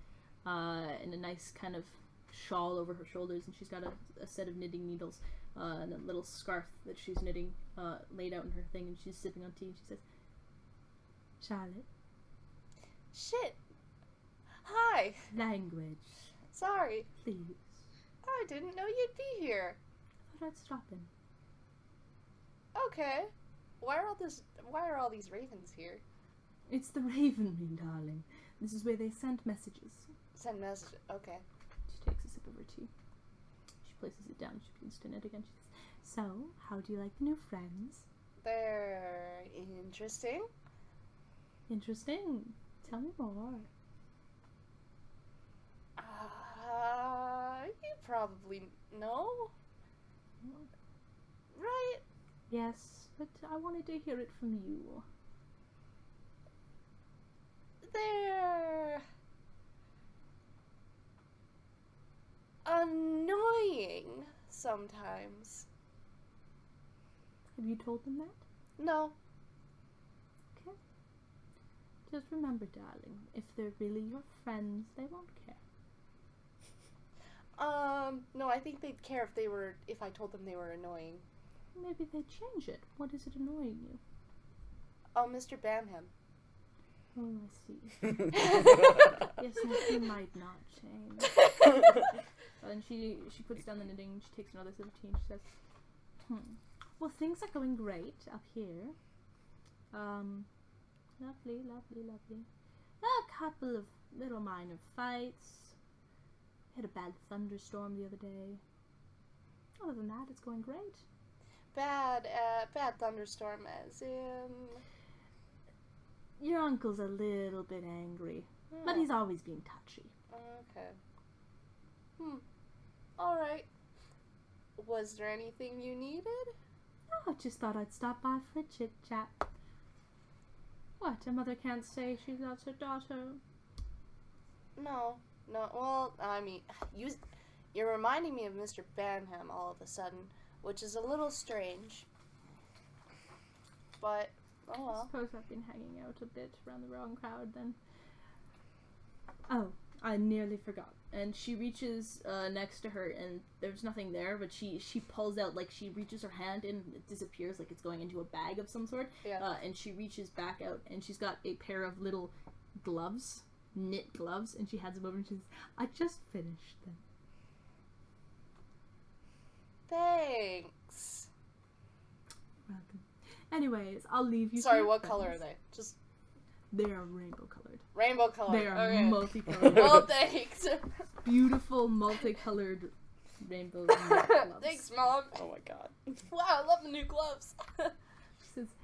And a nice kind of shawl over her shoulders. And she's got a set of knitting needles. And a little scarf that she's knitting laid out in her thing. And she's sipping on tea. And she says, Charlotte. Shit. Hi. Language. Sorry. Please. I didn't know you'd be here. I thought I'd stop in. Okay. Why are all these ravens here? It's the Raven Ring, darling. This is where they send messages. Send messages. Okay. She takes a sip of her tea. She places it down. She begins to knit again. She says, "So, how do you like the new friends?" They're interesting. Interesting. Tell me more. You probably know. Right? Yes, but I wanted to hear it from you. They're annoying sometimes. Have you told them that? No. Okay. Just remember, darling, if they're really your friends, they won't care. No, I think they'd care if I told them they were annoying. Maybe they'd change it. What is it annoying you? Oh, Mr. Bamham. Oh, I see. Yes, no, he might not change. And she puts down the knitting and she takes another sip of tea and she says, well, things are going great up here. Lovely, lovely, lovely. A couple of little minor fights. Had a bad thunderstorm the other day. Other than that, it's going great. Bad thunderstorm as in... Your uncle's a little bit angry, but he's always been touchy. Okay. Alright. Was there anything you needed? Oh, I just thought I'd stop by for a chit-chat. What, a mother can't say she loves her daughter? No, well, I mean, you're reminding me of Mr. Banham all of a sudden, which is a little strange. But, oh well. I suppose I've been hanging out a bit around the wrong crowd then. Oh, I nearly forgot. And she reaches next to her and there's nothing there, but she pulls out, like she reaches her hand and it disappears like it's going into a bag of some sort. Yeah. And she reaches back out and she's got a pair of little gloves, knit gloves, and she hands them over and she says, I just finished them. Thanks. Welcome. Anyways, I'll leave you. Sorry, what color are they? Just they are rainbow colored. Rainbow colored. They are okay. multicolored. Well, thanks. Beautiful multicolored rainbow gloves. Thanks, Mom. Oh my god. Wow, I love the new gloves. She says,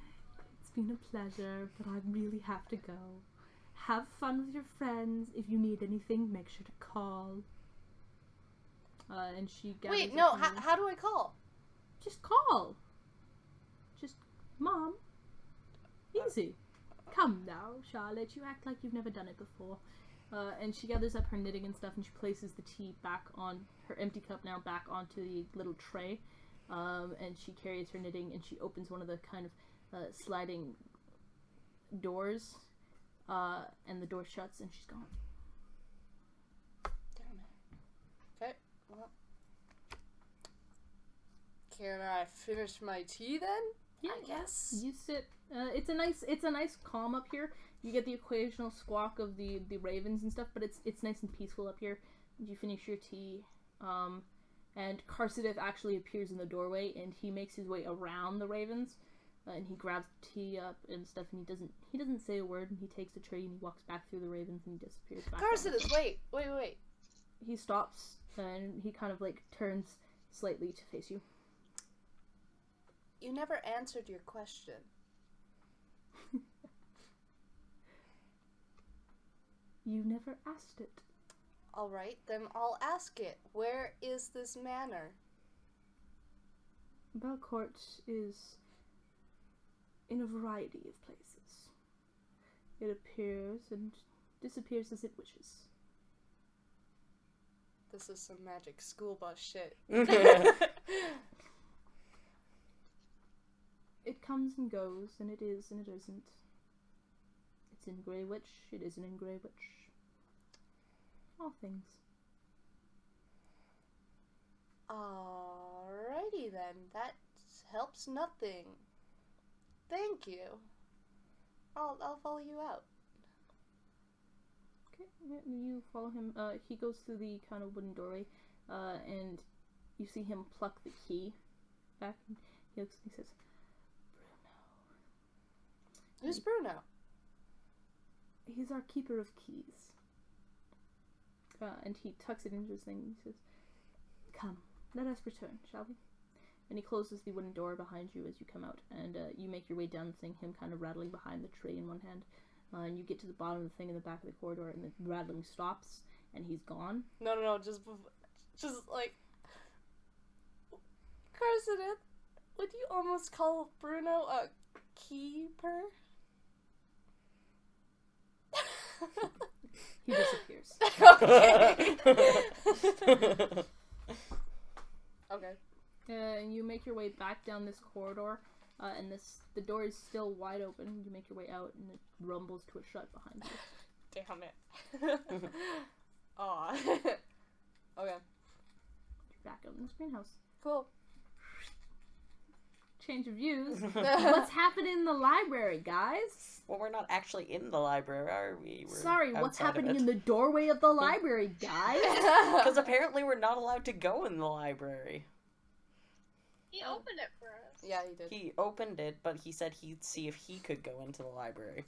it's been a pleasure, but I really have to go. Have fun with your friends. If you need anything, make sure to call. And she gathers Wait, no, up her- how do I call? Just call. Just, Mom. Easy. Come now, Charlotte. You act like you've never done it before. And she gathers up her knitting and stuff, and she places the tea back on her empty cup now back onto the little tray. And she carries her knitting, and she opens one of the kind of sliding doors. And the door shuts, and she's gone. Damn it. Okay, well. Can I finish my tea then? Yeah, I guess. You sit. It's a nice calm up here. You get the occasional squawk of the ravens and stuff, but it's nice and peaceful up here. You finish your tea, and Carsidith actually appears in the doorway, and he makes his way around the ravens, and he grabs the tea up and stuff, and he doesn't say a word, and he takes the tray and he walks back through the ravens and he disappears back. Carsidith, wait. He stops and he kind of like turns slightly to face you. You never answered your question. You never asked it. Alright, then I'll ask it. Where is this manor? Belcourt is in a variety of places. It appears and disappears as it wishes. This is some magic school bus shit. It comes and goes, and it is and it isn't. It's in Greywitch, it isn't in Greywitch. All things. Alrighty then, that helps nothing. Thank you. I'll follow you out. Okay, you follow him. He goes through the kind of wooden doorway, and you see him pluck the key back. And he looks and he says, "Bruno." Who's Bruno? He's our keeper of keys. And he tucks it into his thing and he says, "Come, let us return, shall we?" And he closes the wooden door behind you as you come out, and you make your way down the thing, him kind of rattling behind the tree in one hand. And you get to the bottom of the thing in the back of the corridor, and the rattling stops, and he's gone. No, just like, Carson, would you almost call Bruno a keeper? He disappears. Okay. And you make your way back down this corridor, and the door is still wide open. You make your way out, and it rumbles to a shut behind you. Damn it. Aw. Okay. You're back out in this greenhouse. Cool. Change of views. What's happening in the library, guys? Well, we're not actually in the library, are we? We're Sorry, what's outside of happening it. in the doorway of the library, guys? Because apparently we're not allowed to go in the library. He opened it for us. Yeah, he did. He opened it, but he said he'd see if he could go into the library.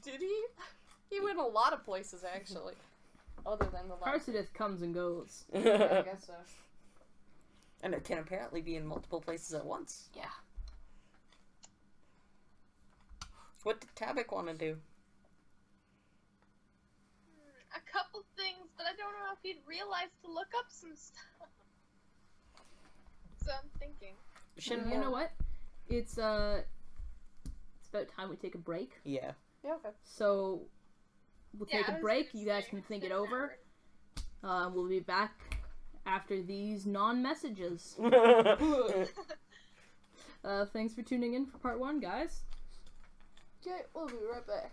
Did he? He went a lot of places, actually. Other than the library. Carcidith comes and goes. I guess so. And it can apparently be in multiple places at once. Yeah. What did Tabik want to do? A couple things, but I don't know if he'd realize to look up some stuff. So I'm thinking. You know what? It's about time we take a break. Yeah. Yeah, okay. So we'll take I a was break. gonna You guys say, can think it's it been an over. hour. We'll be back after these non-messages. Thanks for tuning in for part 1, guys. Okay, we'll be right back.